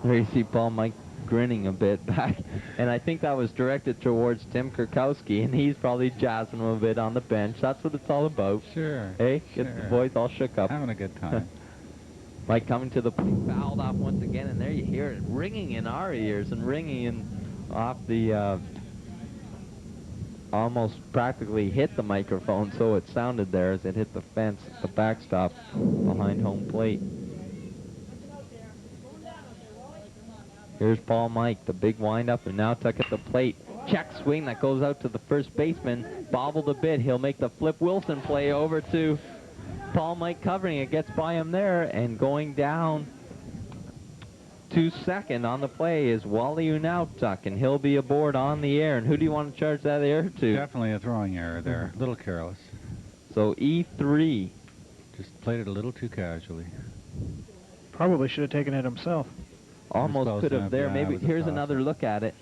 There you see Paul Mike grinning a bit back, and I think that was directed towards Tim Kurkowski, and he's probably jazzing him a bit on the bench. That's what it's all about. Sure. Hey, get the boys all shook up. Having a good time. Mike coming to the plate, fouled off once again, and there you hear it ringing in our ears and ringing in off the, almost practically hit the microphone, so it sounded there as it hit the fence, the backstop behind home plate. Here's Paul Mike, the big windup, and now Tuck at the plate. Check swing that goes out to the first baseman, bobbled a bit. He'll make the Flip Wilson play over to Paul Mike covering it, gets by him there, and going down to second on the play is Wally Unautuk, and he'll be aboard on the air. And who do you want to charge that error to? Definitely a throwing error there. A little careless. So E3. Just played it a little too casually. Probably should have taken it himself. Almost could have enough. there. Yeah, Maybe it was a here's toss. another look at it.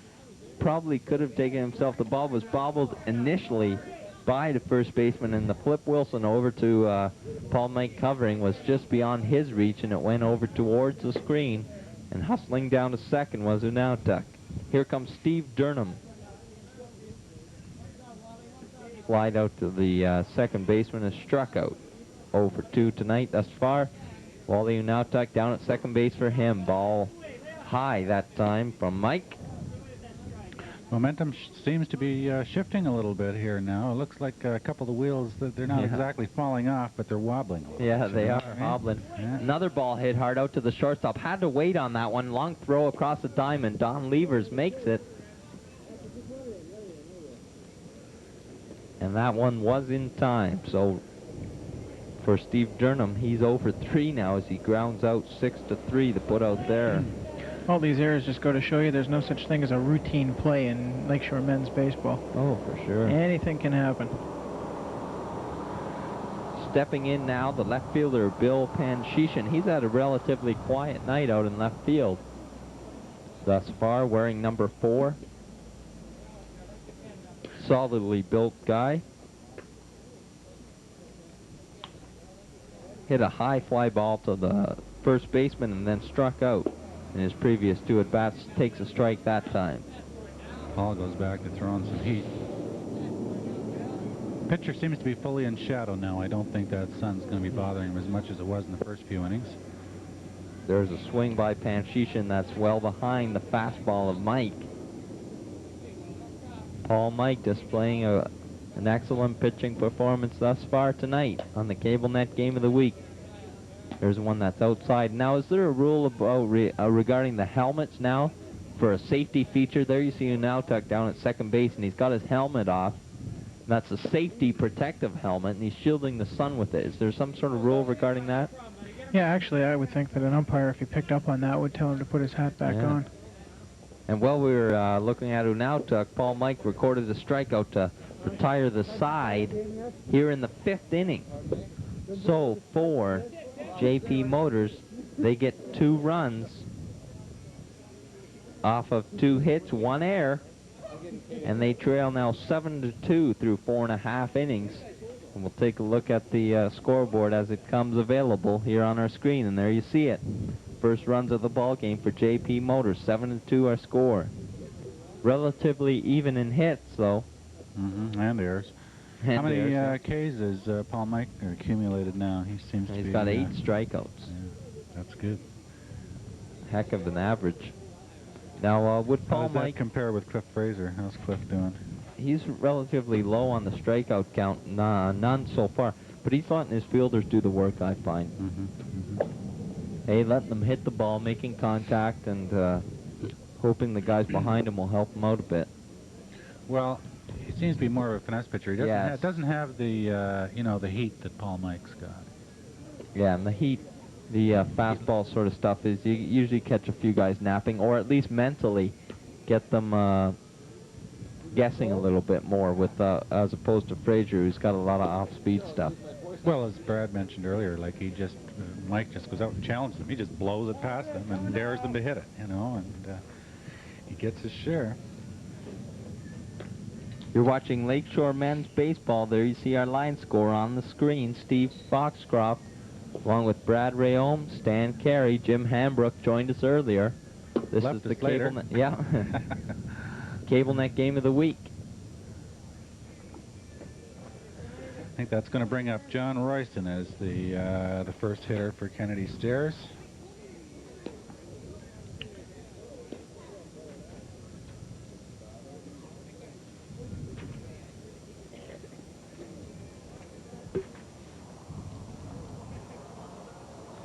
Probably could have taken himself. The ball was bobbled initially by the first baseman, and the Flip Wilson over to Paul Mike covering was just beyond his reach, and it went over towards the screen. And hustling down to second was Unautuk. Here comes Steve Durnham. Flied out to the second baseman and struck out. 0 for 2 tonight thus far. Wally Unautuk down at second base for him. Ball high that time from Mike. Momentum seems to be shifting a little bit here now. It looks like a couple of the wheels, they're not exactly falling off, but they're wobbling a little. Yeah, bit. they are hobbling. Yeah. Another ball hit hard out to the shortstop. Had to wait on that one. Long throw across the diamond. Don Levers makes it. And that one was in time. So for Steve Durnham, he's 0 for 3 now as he grounds out 6-3 to put out there. All these errors just go to show you there's no such thing as a routine play in Lakeshore men's baseball. Oh, for sure. Anything can happen. Stepping in now, the left fielder, Bill Panshishin. He's had a relatively quiet night out in left field thus far, wearing number 4. Solidly built guy. Hit a high fly ball to the first baseman and then struck out in his previous 2 at-bats. Takes a strike that time. Paul goes back to throwing some heat. Pitcher seems to be fully in shadow now. I don't think that sun's going to be bothering him as much as it was in the first few innings. There's a swing by Panshishin that's well behind the fastball of Mike. Paul Mike displaying an excellent pitching performance thus far tonight on the CableNet Game of the Week. There's one that's outside. Now, is there a rule about regarding the helmets now for a safety feature? There you see Unautuk down at second base, and he's got his helmet off. That's a safety protective helmet, and he's shielding the sun with it. Is there some sort of rule regarding that? Yeah, actually, I would think that an umpire, if he picked up on that, would tell him to put his hat back on. And while we were looking at Unautuk, Paul Mike recorded a strikeout to retire the side here in the 5th inning. So for JP Motors, they get 2 runs off of 2 hits, 1 error, and they trail now 7-2 through 4.5 innings. And we'll take a look at the scoreboard as it comes available here on our screen, and there you see it. First runs of the ball game for JP Motors, 7-2 our score. Relatively even in hits, though. And errors. And how many Ks has Paul Mike accumulated now? He seems to be... He's got 8 strikeouts. Yeah, that's good. Heck of an average. Now, would Paul How does Mike that compare with Cliff Fraser? How's Cliff doing? He's relatively low on the strikeout count, none so far. But he's letting his fielders do the work, I find. Hey, letting them hit the ball, making contact, and hoping the guys behind him will help him out a bit. Well, he seems to be more of a finesse pitcher. He doesn't have the you know, the heat that Paul Mike's got. Yeah, and the heat, the fastball sort of stuff is you usually catch a few guys napping, or at least mentally get them guessing a little bit more with as opposed to Frazier, who's got a lot of off-speed stuff. Well, as Brad mentioned earlier, like Mike just goes out and challenges them. He just blows it past them and dares them to hit it, you know, and he gets his share. You're watching Lakeshore Men's Baseball. There you see our line score on the screen. Steve Foxcroft, along with Brad Rayome, Stan Carey, Jim Hambrook joined us earlier. This is the CableNet, CableNet game of the week. I think that's going to bring up John Royston as the first hitter for Kennedy Stairs.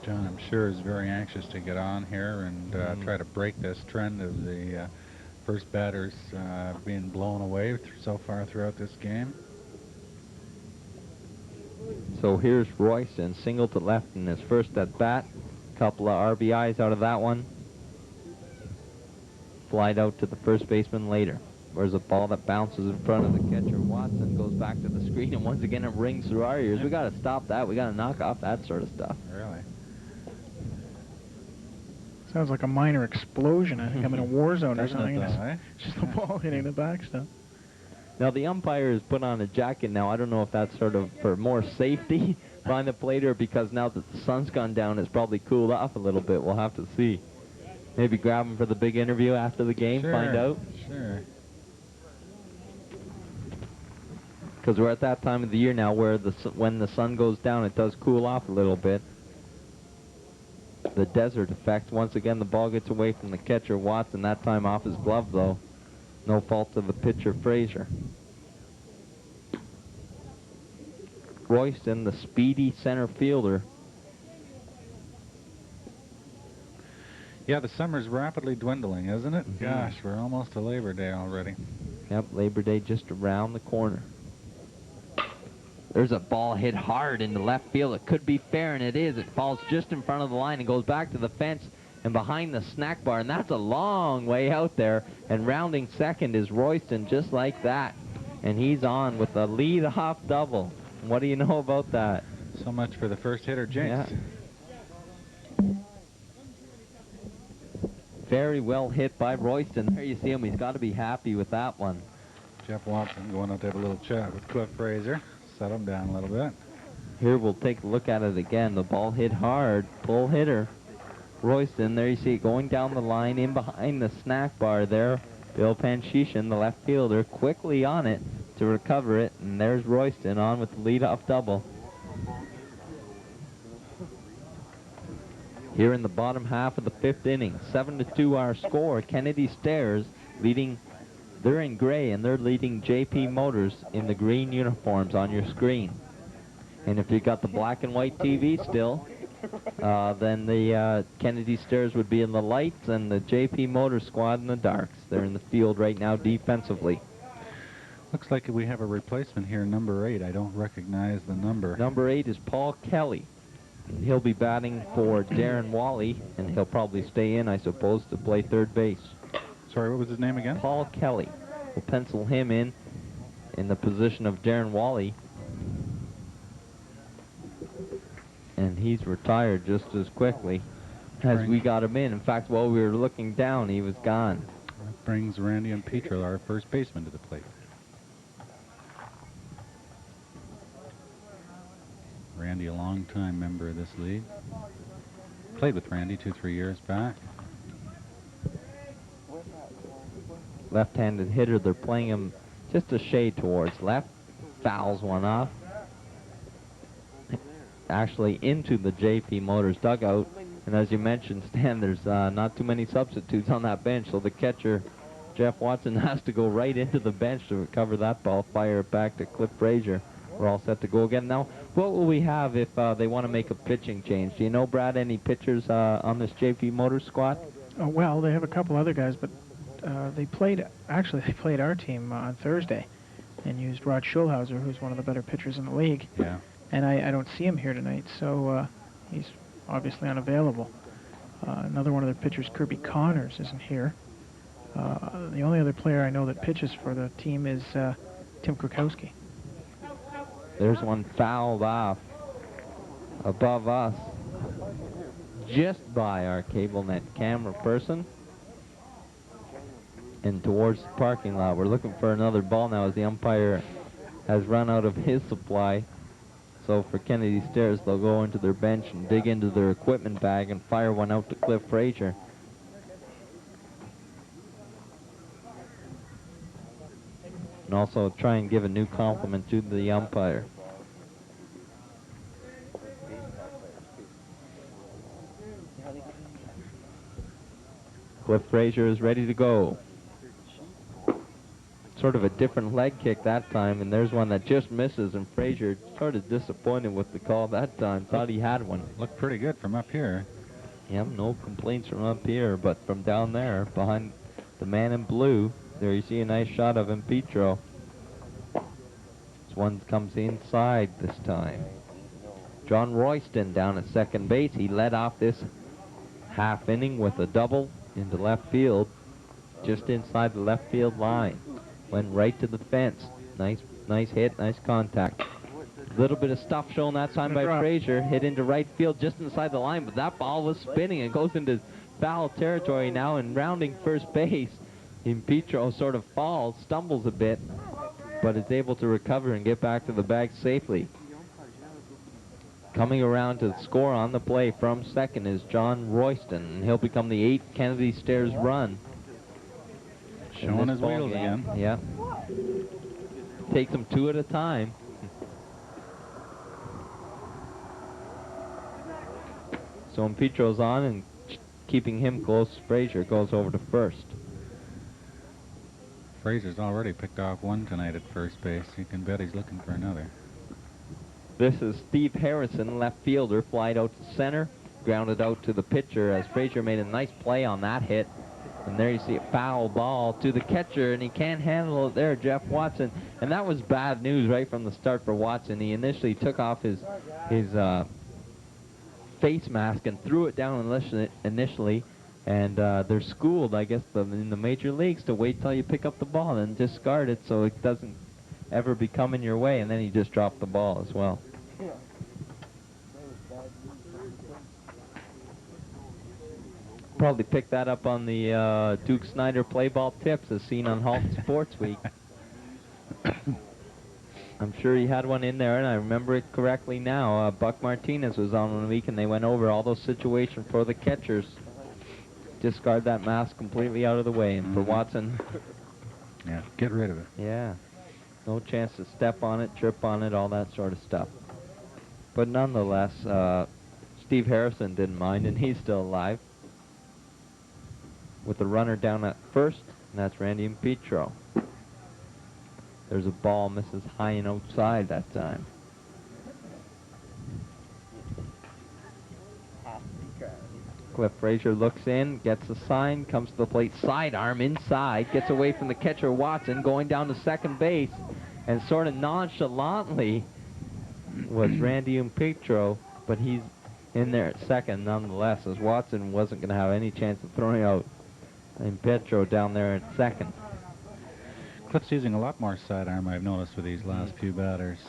John, I'm sure, is very anxious to get on here and try to break this trend of the first batters being blown away so far throughout this game. So here's Royston, single to left in his first at bat. Couple of RBIs out of that one. Flied out to the first baseman later. There's a ball that bounces in front of the catcher. Watson goes back to the screen, and once again it rings through our ears. We got to stop that. We got to knock off that sort of stuff. Really? Sounds like a minor explosion. I think I'm in a war zone or something. It's just the ball hitting the backstop. Now, the umpire has put on a jacket now. I don't know if that's sort of for more safety behind the plate or because now that the sun's gone down, it's probably cooled off a little bit. We'll have to see. Maybe grab him for the big interview after the game, find out. Sure. Because we're at that time of the year now where when the sun goes down, it does cool off a little bit. The desert effect. Once again, the ball gets away from the catcher, Watson, that time off his glove, though. No fault of the pitcher, Frazier. Royston, the speedy center fielder. Yeah, the summer's rapidly dwindling, isn't it? Gosh, we're almost to Labor Day already. Yep, Labor Day just around the corner. There's a ball hit hard into left field. It could be fair, and it is. It falls just in front of the line and goes back to the fence and behind the snack bar, and that's a long way out there. And rounding second is Royston, just like that. And he's on with a lead-off double. What do you know about that? So much for the first hitter, Jinx. Yeah. Very well hit by Royston. There you see him. He's got to be happy with that one. Jeff Watson going out to have a little chat with Cliff Frazier. Settle him down a little bit. Here we'll take a look at it again. The ball hit hard. Pull hitter. Royston, there you see it going down the line in behind the snack bar there. Bill Panchishan, the left fielder, quickly on it to recover it. And there's Royston on with the leadoff double. Here in the bottom half of the 5th inning, 7-2 our score. Kennedy Stairs leading. They're in gray, and they're leading JP Motors in the green uniforms on your screen. And if you got the black and white TV still, then the Kennedy Stairs would be in the lights and the JP Motor Squad in the darks. They're in the field right now defensively. Looks like we have a replacement here, number 8. I don't recognize the number. Number 8 is Paul Kelly. He'll be batting for Darren Wally, and he'll probably stay in, I suppose, to play third base. Sorry, what was his name again? Paul Kelly. We'll pencil him in the position of Darren Wally. And he's retired just as quickly as we got him in. In fact, while we were looking down, he was gone. That brings Randy and Petro, our first baseman, to the plate. Randy, a long-time member of this league. Played with Randy 2-3 years back. Left-handed hitter, they're playing him just a shade towards left. Fouls one off. Actually into the JP Motors dugout. And as you mentioned, Stan, there's not too many substitutes on that bench, so the catcher, Jeff Watson, has to go right into the bench to recover that ball, fire it back to Cliff Frazier. We're all set to go again. Now, what will we have if they want to make a pitching change? Do you know, Brad, any pitchers on this JP Motors squad? Oh, well, they have a couple other guys, but they played our team on Thursday and used Rod Schulhauser, who's one of the better pitchers in the league. Yeah. And I don't see him here tonight, so he's obviously unavailable. Another one of their pitchers, Kirby Connors, isn't here. The only other player I know that pitches for the team is Tim Krakowski. There's one fouled off above us, just by our cable net camera person, and towards the parking lot. We're looking for another ball now as the umpire has run out of his supply. So for Kennedy Stairs, they'll go into their bench and dig into their equipment bag and fire one out to Cliff Frazier. And also try and give a new compliment to the umpire. Cliff Frazier is ready to go. Sort of a different leg kick that time, and there's one that just misses, and Frazier sort of disappointed with the call that time. Thought he had one. Looked pretty good from up here. Yeah, no complaints from up here, but from down there, behind the man in blue, there you see a nice shot of him, Petro. This one comes inside this time. John Royston down at second base. He led off this half inning with a double into left field, just inside the left field line. Went right to the fence. Nice hit, nice contact. A little bit of stuff shown that time by Frazier. Hit into right field just inside the line, but that ball was spinning and goes into foul territory now and rounding first base. And Petro sort of falls, stumbles a bit, but is able to recover and get back to the bag safely. Coming around to score on the play from second is John Royston, and he'll become the 8th Kennedy Stairs run. Showing his wheels again. Yeah. Takes them 2 at a time. So when Petro's on and keeping him close, Frazier goes over to first. Frazier's already picked off one tonight at first base. You can bet he's looking for another. This is Steve Harrison, left fielder, flied out to center, grounded out to the pitcher as Frazier made a nice play on that hit. And there you see a foul ball to the catcher, and he can't handle it there, Jeff Watson. And that was bad news right from the start for Watson. He initially took off his face mask and threw it down initially. And they're schooled, I guess, in the major leagues to wait till you pick up the ball and discard it so it doesn't ever be coming your way. And then he just dropped the ball as well. Probably picked that up on the Duke Snyder play ball tips as seen on Halton Sports Week. I'm sure he had one in there, and I remember it correctly now. Buck Martinez was on 1 week, and they went over all those situations for the catchers. Discard that mask completely out of the way, and for Watson... Yeah, get rid of it. Yeah. No chance to step on it, trip on it, all that sort of stuff. But nonetheless, Steve Harrison didn't mind, and he's still alive. With the runner down at first, and that's Randy and Petro. There's a ball, misses high and outside that time. Cliff Frazier looks in, gets the sign, comes to the plate, sidearm inside, gets away from the catcher Watson, going down to second base, and sort of nonchalantly was Randy Petro, but he's in there at second nonetheless, as Watson wasn't going to have any chance of throwing out Petro down there at second. Cliff's using a lot more sidearm, I've noticed, with these last few batters.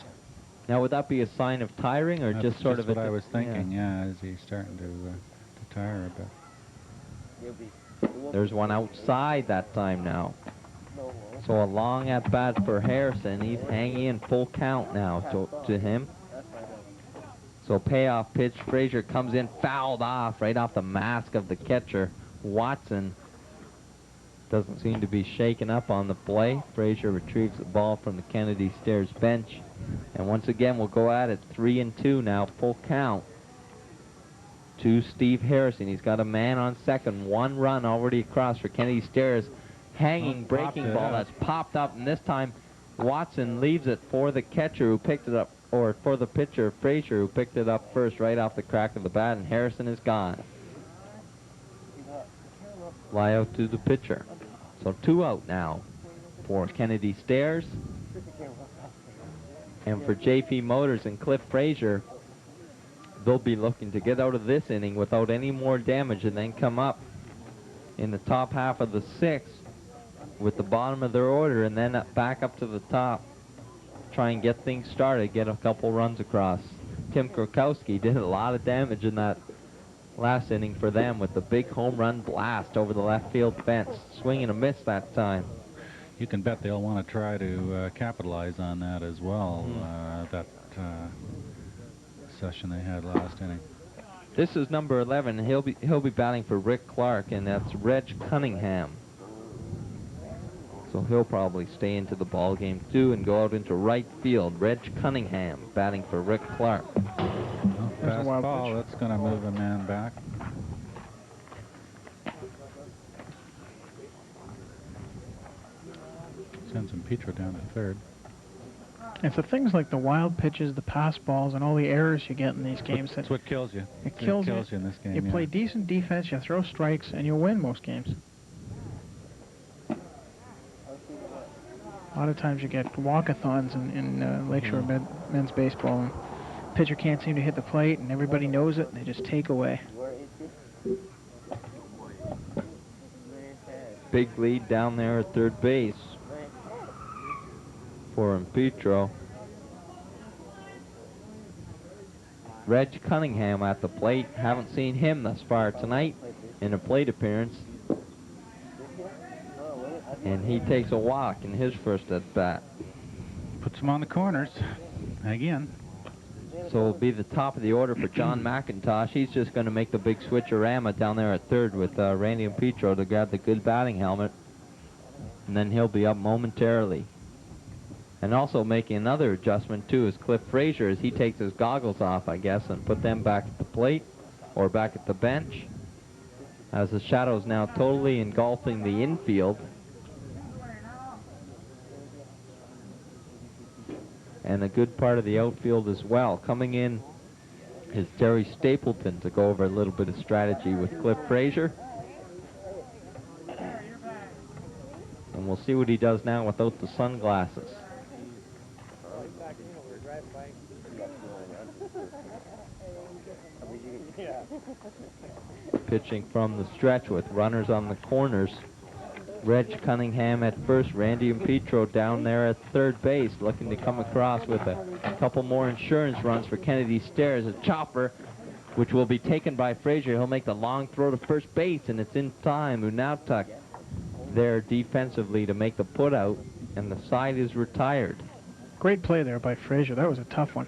Now, would that be a sign of tiring, or just sort of what I was thinking, yeah, is he starting to tire a bit. There's one outside that time now. So a long at bat for Harrison. He's hanging in full count now to him. So payoff pitch. Frazier comes in, fouled off right off the mask of the catcher. Watson doesn't seem to be shaken up on the play. Frazier retrieves the ball from the Kennedy Stairs bench. And once again, we'll go at it 3-2 now, full count to Steve Harrison. He's got a man on second, 1 run already across for Kennedy Stairs. Hanging breaking ball that's popped up, and this time Watson leaves it for the catcher who picked it up, or for the pitcher, Frazier, who picked it up first right off the crack of the bat, and Harrison is gone. Fly out to the pitcher. So 2 out now for Kennedy Stairs. And for JP Motors and Cliff Frazier, they'll be looking to get out of this inning without any more damage and then come up in the top half of the 6th with the bottom of their order, and then back up to the top. Try and get things started, get a couple runs across. Tim Krakowski did a lot of damage in that last inning for them with the big home run blast over the left field fence. Swing and a miss that time. You can bet they'll want to try to capitalize on that as well, that session they had last inning. This is number 11. He'll be batting for Rick Clark, and that's Reg Cunningham. So he'll probably stay into the ball game too and go out into right field. Reg Cunningham batting for Rick Clark. Well, fast ball. That's going to move a man back. Sends Petro down to third. And so things like the wild pitches, the pass balls, and all the errors you get in these games. That's what kills you. It kills you in this game. You play decent defense, you throw strikes, and you win most games. A lot of times you get walkathons in Lakeshore men's baseball. And pitcher can't seem to hit the plate, and everybody knows it, and they just take away. Big lead down there at third base for Petro. Reg Cunningham at the plate. Haven't seen him thus far tonight in a plate appearance. And he takes a walk in his first at bat. Puts him on the corners again. So it'll be the top of the order for John McIntosh. He's just going to make the big switcherama down there at third with Randy and Petro to grab the good batting helmet. And then he'll be up momentarily. And also making another adjustment, too, is Cliff Frazier as he takes his goggles off, I guess, and put them back at the plate or back at the bench. As the shadow's now totally engulfing the infield. And a good part of the outfield as well. Coming in is Terry Stapleton to go over a little bit of strategy with Cliff Frazier. And we'll see what he does now without the sunglasses. Pitching from the stretch with runners on the corners. Reg Cunningham at first, Randy and Petro down there at third base, looking to come across with a couple more insurance runs for Kennedy Stairs. A chopper, which will be taken by Frazier. He'll make the long throw to first base, and it's in time. Unautuk there defensively to make the putout, and the side is retired. Great play there by Frazier. That was a tough one.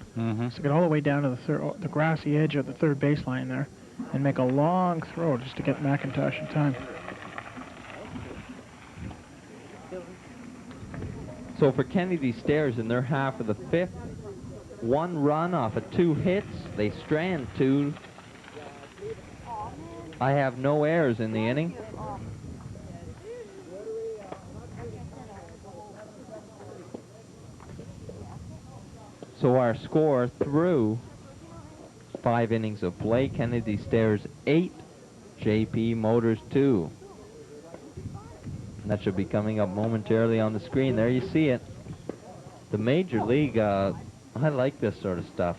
So get all the way down to the grassy edge of the third baseline there and make a long throw just to get McIntosh in time. So for Kennedy Stairs in their half of the 5th, 1 run off of 2 hits. They strand 2. I have no errors in the inning. So our score through 5 innings of play, Kennedy Stairs 8, JP Motors 2. That should be coming up momentarily on the screen. There you see it. The Major League, I like this sort of stuff.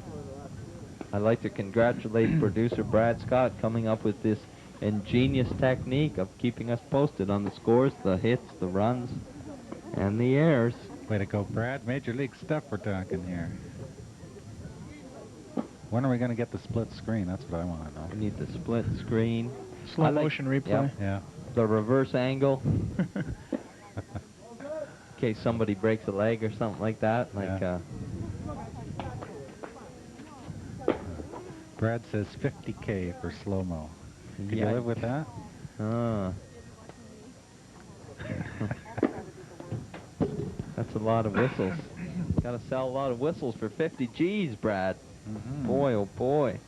I'd like to congratulate producer Brad Scott coming up with this ingenious technique of keeping us posted on the scores, the hits, the runs, and the errors. Way to go, Brad. Major League stuff we're talking here. When are we going to get the split screen? That's what I want to know. We need the split screen. Slow motion replay. Yep. Yeah. The reverse angle. In case somebody breaks a leg or something like that. Like, Brad says 50K for slow-mo. Could you live with that? That's a lot of whistles. Got to sell a lot of whistles for 50 G's, Brad. Boy, oh boy.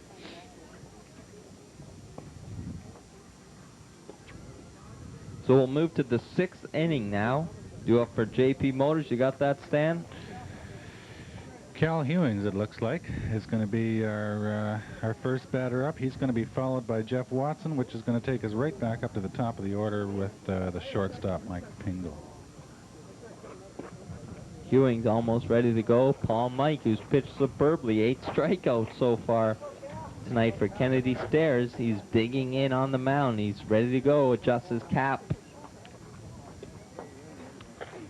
So we'll move to the 6th inning now. Due up for JP Motors. You got that, Stan? Cal Hewings, it looks like, is going to be our first batter up. He's going to be followed by Jeff Watson, which is going to take us right back up to the top of the order with the shortstop, Mike Pingle. Hewings almost ready to go. Paul Mike, who's pitched superbly, 8 strikeouts so far tonight for Kennedy Stairs. He's digging in on the mound. He's ready to go, adjusts his cap.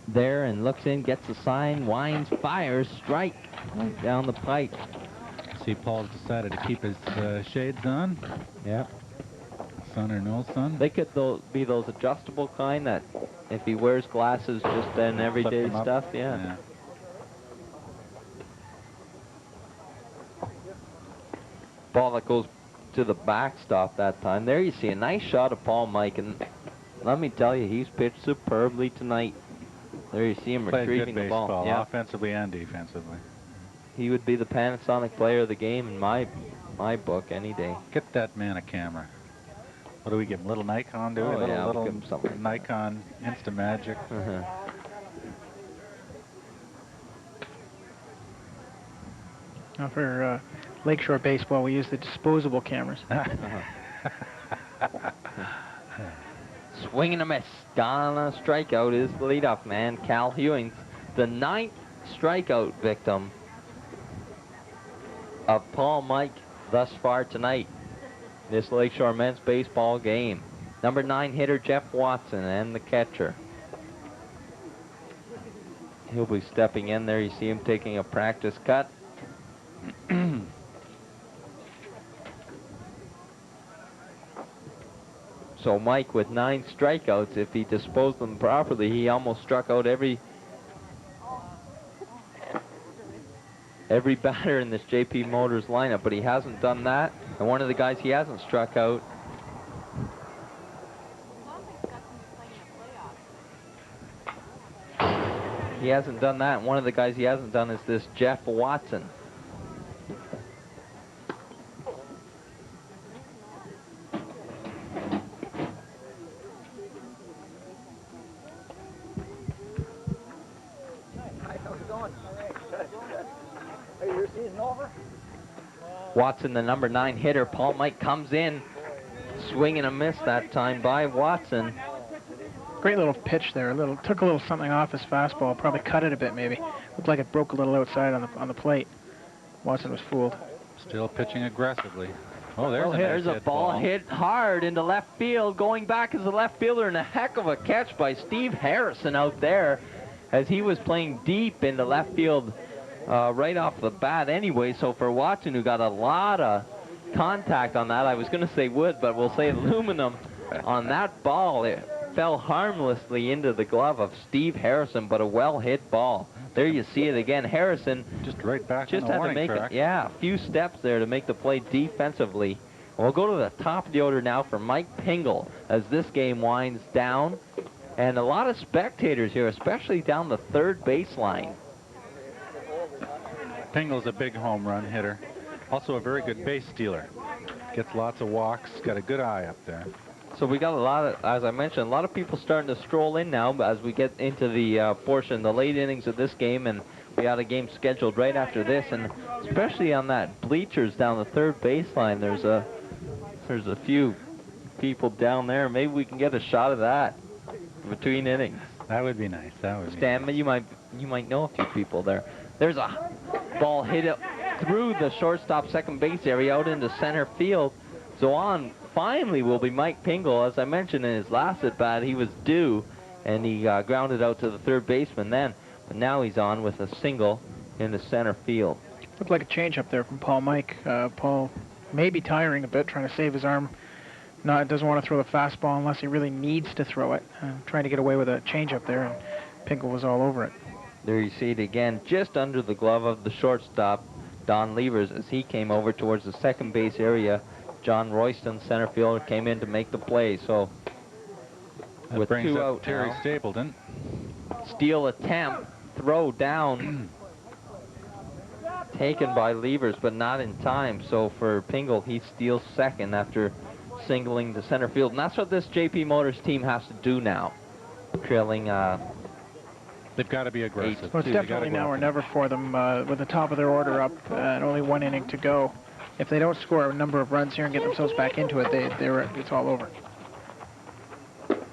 There and looks in, gets the sign, winds, fires, strike right down the pipe. See, Paul's decided to keep his shades on. Yep. Sun or no sun. They could be those adjustable kind that if he wears glasses just in everyday stuff, yeah. Ball that goes to the backstop that time. There you see a nice shot of Paul Mike, and let me tell you, he's pitched superbly tonight. There you see him retrieving the ball. Yeah. Offensively and defensively. He would be the Panasonic player of the game in my book any day. Get that man a camera. What do we give him? Little Nikon, do we? Little give him something. Nikon Instamagic. Now for Lakeshore baseball, we use the disposable cameras. Swing and a miss. Gone on a strikeout is the leadoff man, Cal Hewings, the 9th strikeout victim of Paul Mike thus far tonight. This Lakeshore men's baseball game. Number 9 hitter Jeff Watson and the catcher. He'll be stepping in there. You see him taking a practice cut. So Mike with 9 strikeouts, if he disposed them properly, he almost struck out every batter in this JP Motors lineup, but he hasn't done that. And one of the guys he hasn't struck out and one of the guys he hasn't done is this Jeff Watson. Watson, the number 9 hitter. Paul Mike comes in. Swing and a miss that time by Watson. Great little pitch there. Took a little something off his fastball. Probably cut it a bit, maybe. Looked like it broke a little outside on the plate. Watson was fooled. Still pitching aggressively. Oh, there's a ball hit hard into left field. Going back as a left fielder, and a heck of a catch by Steve Harrison out there, as he was playing deep into left field. Right off the bat anyway, so for Watson, who got a lot of contact on that, I was going to say wood, but we'll say aluminum on that ball. It fell harmlessly into the glove of Steve Harrison, but a well-hit ball. There you see it again. Harrison just right back just on the had to warning make track. a few steps there to make the play defensively. We'll go to the top of the order now for Mike Pingle as this game winds down, and a lot of spectators here, especially down the third baseline. Pingle's a big home run hitter. Also a very good base stealer. Gets lots of walks. Got a good eye up there. So we got a lot of, as I mentioned, a lot of people starting to stroll in now as we get into the the late innings of this game, and we got a game scheduled right after this, and especially on that bleachers down the third baseline, there's a few people down there. Maybe we can get a shot of that between innings. That would be nice. That would be Stan, nice. you might know a few people there. There's a ball hit up through the shortstop second base area out into center field. So on finally will be Mike Pingle. As I mentioned in his last at bat, he was due, and he grounded out to the third baseman then. But now he's on with a single in the center field. Looked like a change up there from Paul Mike. Paul may be tiring a bit, trying to save his arm. Doesn't want to throw the fastball unless he really needs to throw it. Trying to get away with a change up there, and Pingle was all over it. There you see it again, just under the glove of the shortstop, Don Levers, as he came over towards the second base area. John Royston, center fielder, came in to make the play. So that with brings 2 up out Terry now, Stapleton. steal attempt, throw down, taken by Levers, but not in time. So for Pingle, he steals second after singling to center field. And that's what this JP Motors team has to do now. Trailing They've got to be aggressive. Well, it's definitely now or never for them with the top of their order up and only 1 inning to go. If they don't score a number of runs here and get themselves back into it, it's all over.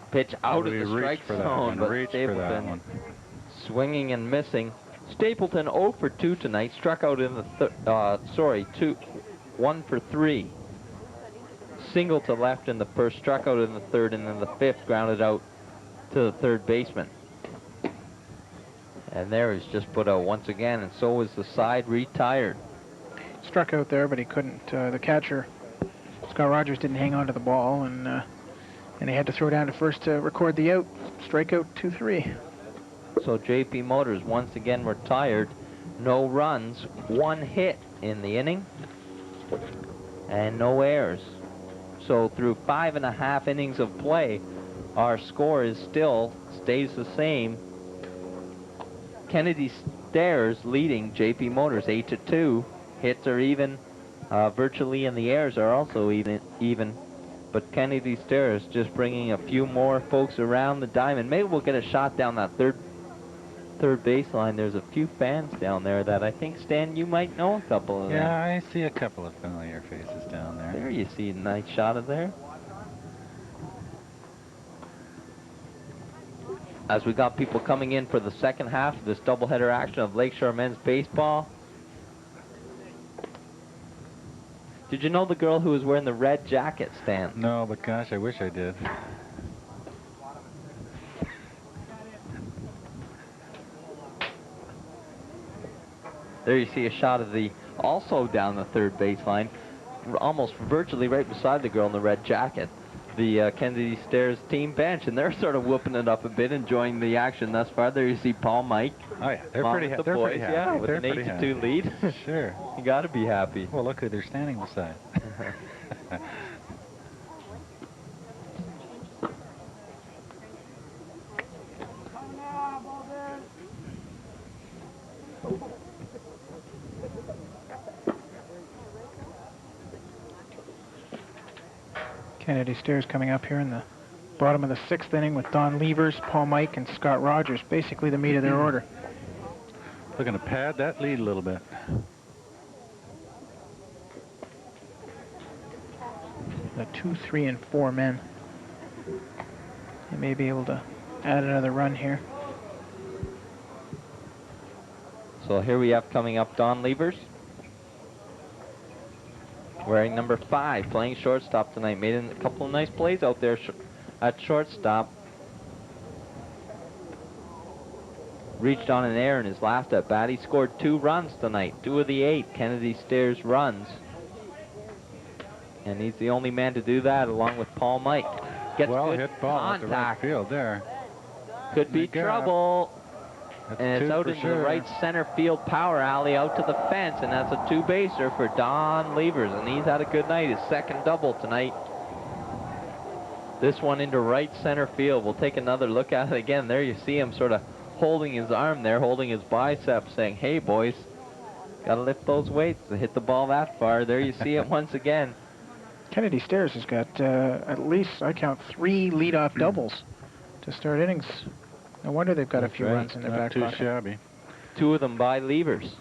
Pitch out of the strike zone, but Reach for that one. Swinging and missing. Stapleton 0 for 2 tonight, struck out in the 1 for 3. Single to left in the first, struck out in the third, and then the fifth grounded out to the third baseman. And there he's just put out once again, and so is the side retired. Struck out there, but he couldn't. The catcher, Scott Rogers, didn't hang on to the ball, and he had to throw down to first to record the out. Strikeout 2-3. So JP Motors once again retired. No runs, 1 hit in the inning, and no errors. So through 5.5 innings of play, our score stays the same. Kennedy Stairs leading JP Motors 8-2. Hits are even, virtually, and the errors are also even. But Kennedy Stairs just bringing a few more folks around the diamond. Maybe we'll get a shot down that third baseline. There's a few fans down there that I think, Stan, you might know a couple of them. Yeah, I see a couple of familiar faces down there. There you see a nice shot of there. As we got people coming in for the second half of this doubleheader action of Lakeshore men's baseball. Did you know the girl who was wearing the red jacket, Stan? No, but gosh, I wish I did. There you see a shot of also down the third baseline, almost virtually right beside the girl in the red jacket. The Kennedy Stairs team bench, and they're sort of whooping it up a bit, enjoying the action thus far. There you see Paul Mike. Oh yeah, they're pretty happy. Yeah, with an 8-2 lead. Sure. You got to be happy. Well, look who they're standing beside. Kennedy Stairs coming up here in the bottom of the 6th inning with Don Levers, Paul Mike, and Scott Rogers, basically the meat of their order. Looking to pad that lead a little bit. The 2, 3, and 4 men. They may be able to add another run here. So here we have coming up Don Levers, wearing number 5, playing shortstop tonight. Made a couple of nice plays out there at shortstop. Reached on an error in his last at bat. He scored 2 runs tonight, 2 of the 8 Kennedy Stairs runs. And he's the only man to do that, along with Paul Mike. Gets well good hit ball at the right contact. field there. Could be trouble. That's And it's 2 out for into sure. the right center field power alley out to the fence, and that's a 2-baser for Don Levers, and he's had a good night, his second double tonight. This one into right center field. We'll take another look at it again. There you see him sort of holding his arm there, holding his bicep, saying, hey boys, gotta lift those weights to hit the ball that far. There you see it once again. Kennedy Stairs has got at least, I count, 3 leadoff doubles to start innings. No wonder they've got a few runs in their back Not too pocket. shabby. 2 of them by Levers.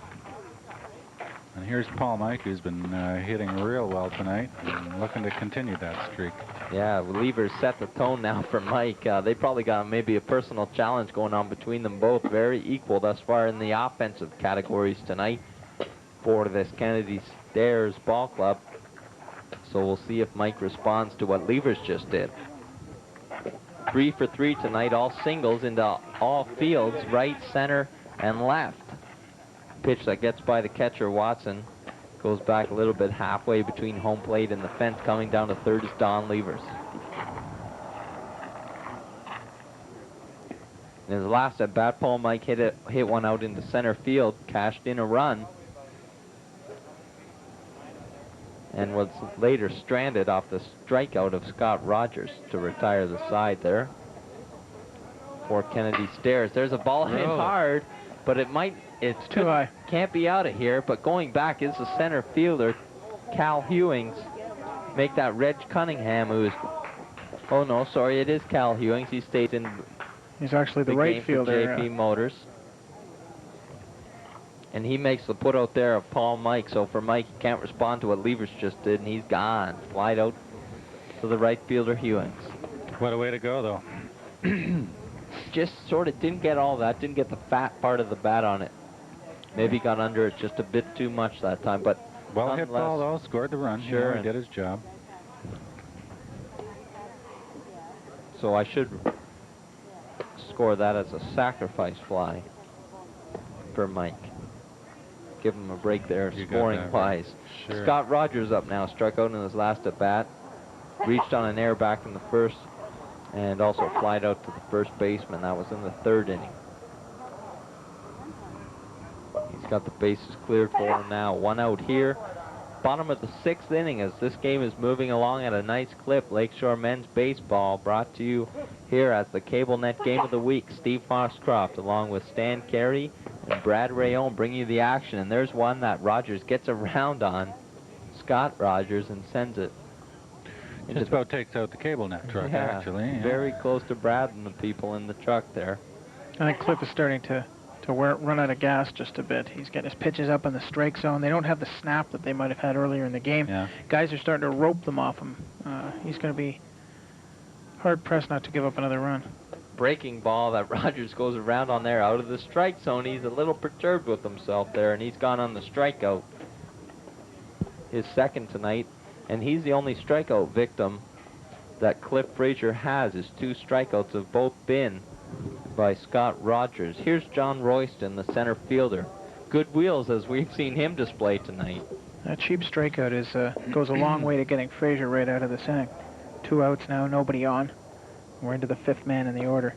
And here's Paul Mike, who's been hitting real well tonight and looking to continue that streak. Yeah, Lever's set the tone now for Mike. They probably got maybe a personal challenge going on between them both. Very equal thus far in the offensive categories tonight for this Kennedy Stairs ball club. So we'll see if Mike responds to what Lever's just did. 3 for 3 tonight, all singles into all fields, right, center, and left. Pitch that gets by the catcher, Watson. Goes back a little bit halfway between home plate and the fence. Coming down to third is Don Levers. In his last at bat, Paul Mike hit one out into center field, cashed in a run, and was later stranded off the strikeout of Scott Rogers to retire the side there for Kennedy Stairs. There's a ball hit hard, but it's too high. Can't be out of here, but going back is the center fielder, Cal Hewings. Make that Reg Cunningham, who's, oh no, sorry, it is Cal Hewings. He stays in. He's actually the right fielder. JP Motors. And he makes the put out there of Paul Mike. So for Mike, he can't respond to what Levers just did, and he's gone. Flied out to the right fielder, Hewings. What a way to go, though. Just sort of didn't get all that, didn't get the fat part of the bat on it. Maybe got under it just a bit too much that time, but well hit ball, though. Scored the run. Sure. He did his job. So I should score that as a sacrifice fly for Mike. Give him a break there, scoring wise. Sure. Scott Rogers up now, struck out in his last at bat. Reached on an error back in the first, and also flied out to the first baseman. That was in the third inning. He's got the bases cleared for him now. One out here. Bottom of the sixth inning as this game is moving along at a nice clip. Lakeshore Men's Baseball brought to you here as the Cable Net Game of the Week. Steve Foxcroft along with Stan Carey and Brad Rayon bring you the action. And there's one that Rogers gets around on, Scott Rogers, and sends it. Just about takes out the Cable Net truck, actually. Yeah. Very close to Brad and the people in the truck there. I think Cliff is starting to run out of gas just a bit. He's got his pitches up in the strike zone. They don't have the snap that they might have had earlier in the game. Yeah. Guys are starting to rope them off him. He's going to be hard-pressed not to give up another run. Breaking ball that Rogers goes around on there out of the strike zone. He's a little perturbed with himself there, and he's gone on the strikeout. His second tonight, and he's the only strikeout victim that Cliff Frazier has. His 2 strikeouts have both been by Scott Rogers. Here's John Royston, the center fielder. Good wheels as we've seen him display tonight. That cheap strikeout goes a long way to getting Frazier right out of this inning. 2 outs now, nobody on. We're into the 5th man in the order.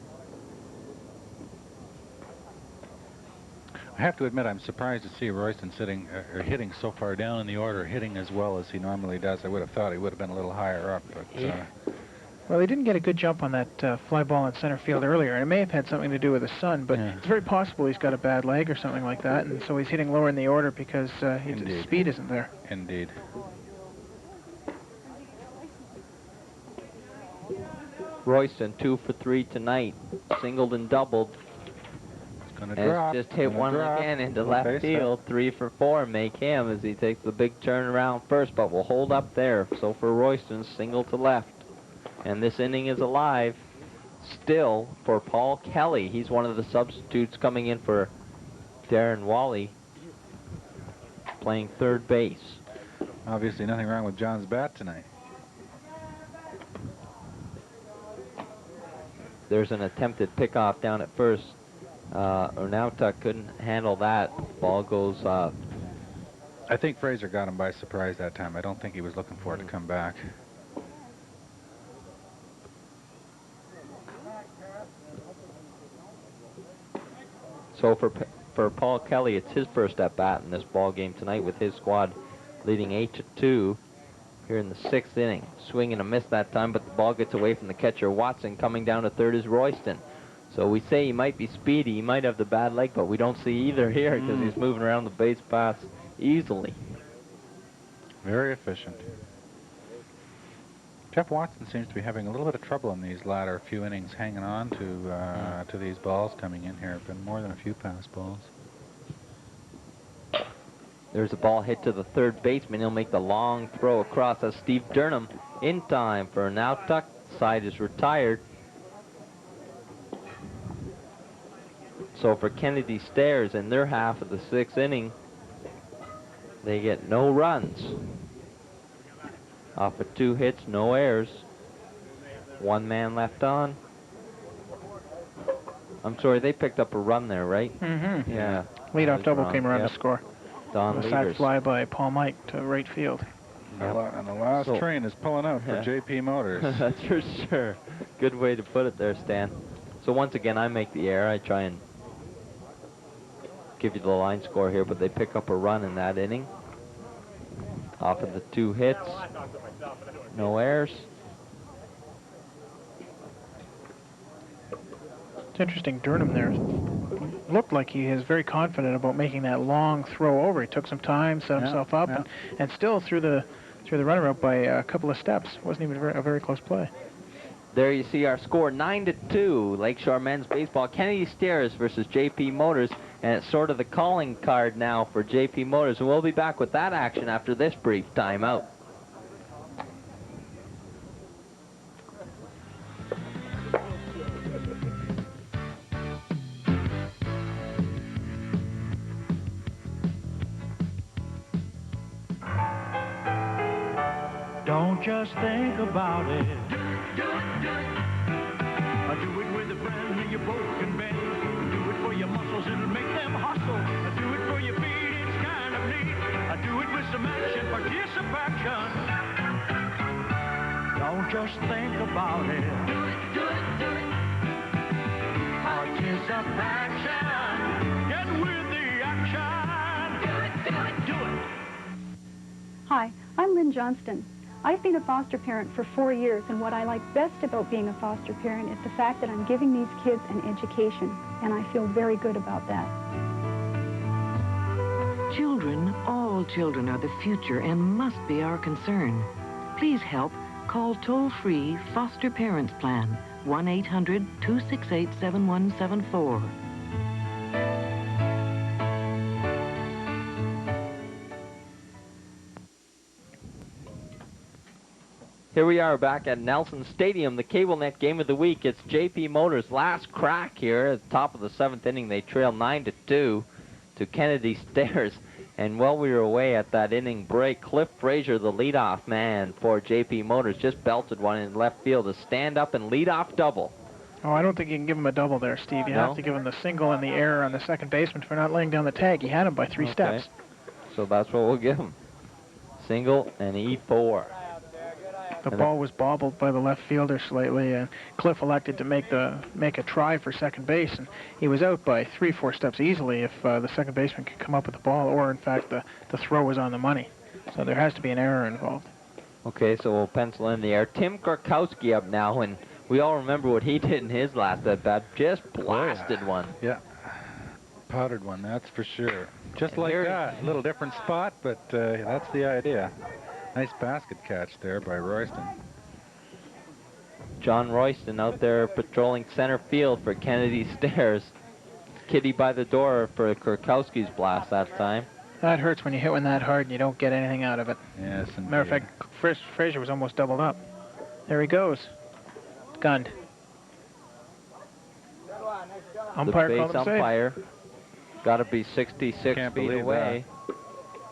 I have to admit, I'm surprised to see Royston hitting so far down in the order, hitting as well as he normally does. I would have thought he would have been a little higher up, but well, he didn't get a good jump on that fly ball in center field earlier, and it may have had something to do with the sun, but it's very possible he's got a bad leg or something like that, and so he's hitting lower in the order because his speed isn't there. Indeed. Royston 2 for 3 tonight, singled and doubled. And just hit one again into left field. 3 for 4 make him as he takes the big turn around first, but will hold up there. So for Royston, single to left. And this inning is alive still for Paul Kelly. He's one of the substitutes coming in for Darren Wally, playing third base. Obviously nothing wrong with John's bat tonight. There's an attempted pickoff down at first. Onautuk couldn't handle that. Ball goes I think Frazier got him by surprise that time. I don't think he was looking for it to come back. So for Paul Kelly, it's his first at bat in this ball game tonight with his squad leading 8-2 here in the 6th inning. Swing and a miss that time, but the ball gets away from the catcher Watson. Coming down to third is Royston. So we say he might be speedy, he might have the bad leg, but we don't see either here because he's moving around the base paths easily. Very efficient. Jeff Watson seems to be having a little bit of trouble in these latter few innings, hanging on to these balls coming in here. Been more than a few pass balls. There's a ball hit to the third baseman. He'll make the long throw across. That's Steve Durnham in time for an out. Tuck side is retired. So for Kennedy Stairs in their half of the 6th inning, they get no runs. Off of 2 hits, no errors. 1 man left on. I'm sorry, they picked up a run there, right? Mm-hmm. Yeah. Leadoff double came around to score. Don A sac Leaders. fly by Paul Mike to right field. And the last train is pulling out for JP Motors. That's for sure. Good way to put it there, Stan. So once again, I make the error. I try and give you the line score here, but they pick up a run in that inning. Off of the 2 hits. No errors. It's interesting, Durnham there looked like he is very confident about making that long throw over. He took some time, set himself up, and still threw the runner out by a couple of steps. Wasn't even a very close play. There you see our score, 9-2. Lakeshore men's baseball. Kennedy Stairs versus JP Motors, and it's sort of the calling card now for JP Motors. And we'll be back with that action after this brief timeout. Don't just think about it. Do it with a friend and you both can bend. Do it for your muscles, it'll make them hustle. Do it for your feet, it's kind of neat. Do it with some action, participation. Don't just think about it. Do it. Participation. Get with the action. Do it. Hi, I'm Lynn Johnston. I've been a foster parent for 4 years, and what I like best about being a foster parent is the fact that I'm giving these kids an education, and I feel very good about that. Children, all children are the future and must be our concern. Please help. Call toll-free Foster Parents Plan, 1-800-268-7174. Here we are back at Nelson Stadium, the cable net game of the week. It's JP Motors' last crack here at the top of the 7th inning. They trail 9-2 to Kennedy Stairs. And while we were away at that inning break, Cliff Frazier, the leadoff man for JP Motors, just belted one in left field, a stand-up and leadoff double. Oh, I don't think you can give him a double there, Steve. You have to give him the single and the error on the second baseman for not laying down the tag. He had him by 3 steps. So that's what we'll give him. Single and E4. The ball was bobbled by the left fielder slightly, and Cliff elected to make a try for second base, and he was out by 3-4 steps easily if the second baseman could come up with the ball, or in fact the throw was on the money. So there has to be an error involved. Okay, so we'll pencil in the error. Tim Kurkowski up now, and we all remember what he did in his last at-bat. Just blasted one. Yeah, powdered one, that's for sure. Just like that, a little different spot, but that's the idea. Nice basket catch there by Royston. John Royston out there patrolling center field for Kennedy Stairs. Kitty by the door for Kurkowski's blast that time. That hurts when you hit one that hard and you don't get anything out of it. Yes, indeed. Matter of fact, Frazier was almost doubled up. There he goes. Gunned. Umpire the called base him umpire got to be 66 feet away.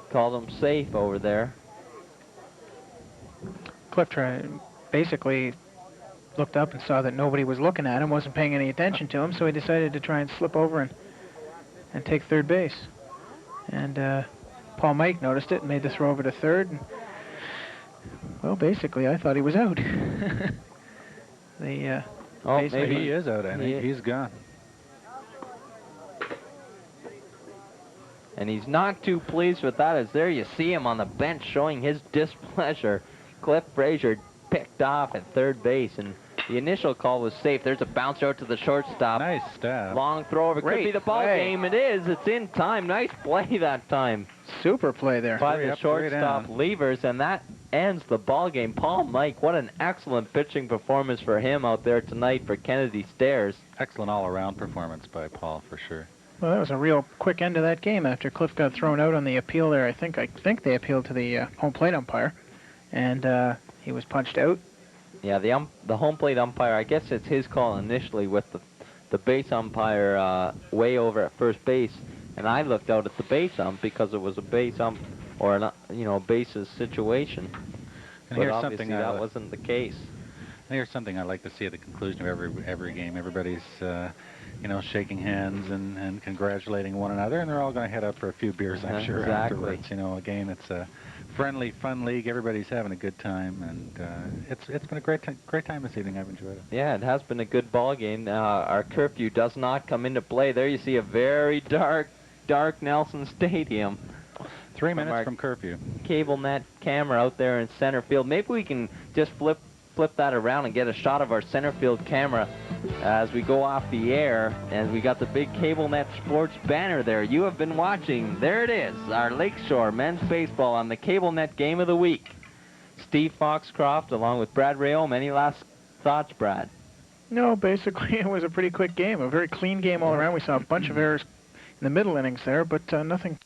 Called him safe over there. Cliff basically looked up and saw that nobody was looking at him, wasn't paying any attention to him, so he decided to try and slip over and take third base. And Paul Mike noticed it and made the throw over to third. And, well, basically, I thought he was out. Maybe he is out. I think he's gone. And he's not too pleased with that, as there you see him on the bench showing his displeasure. Cliff Frazier picked off at third base, and the initial call was safe. There's a bouncer out to the shortstop. Nice stab. Long throw over. Could be the ball game. It is. It's in time. Nice play that time. Super play there. By the shortstop Levers, and that ends the ball game. Paul Mike, what an excellent pitching performance for him out there tonight for Kennedy Stairs. Excellent all-around performance by Paul, for sure. Well, that was a real quick end to that game after Cliff got thrown out on the appeal there. I think they appealed to the home plate umpire, and he was punched out. Yeah, the home plate umpire, I guess it's his call initially with the base umpire way over at first base, and I looked out at the base ump because it was a base ump or an bases situation. And but here's obviously something that wasn't the case. Here's something I like to see at the conclusion of every game. Everybody's shaking hands and congratulating one another, and they're all going to head up for a few beers, I'm sure, exactly. afterwards. Again, it's a friendly, fun league. Everybody's having a good time, and it's been a great time this evening. I've enjoyed it. Yeah, it has been a good ball game. Our curfew does not come into play. There you see a very dark Nelson Stadium. 3 minutes from curfew. Cable net camera out there in center field. Maybe we can just flip that around and get a shot of our center field camera as we go off the air, and we got the big Cable Net Sports banner there. You have been watching, there it is, our Lakeshore men's baseball on the Cable Net Game of the Week. Steve Foxcroft along with Brad Rayom. Any last thoughts, Brad? No, basically it was a pretty quick game, a very clean game all around. We saw a bunch of errors in the middle innings there, but nothing.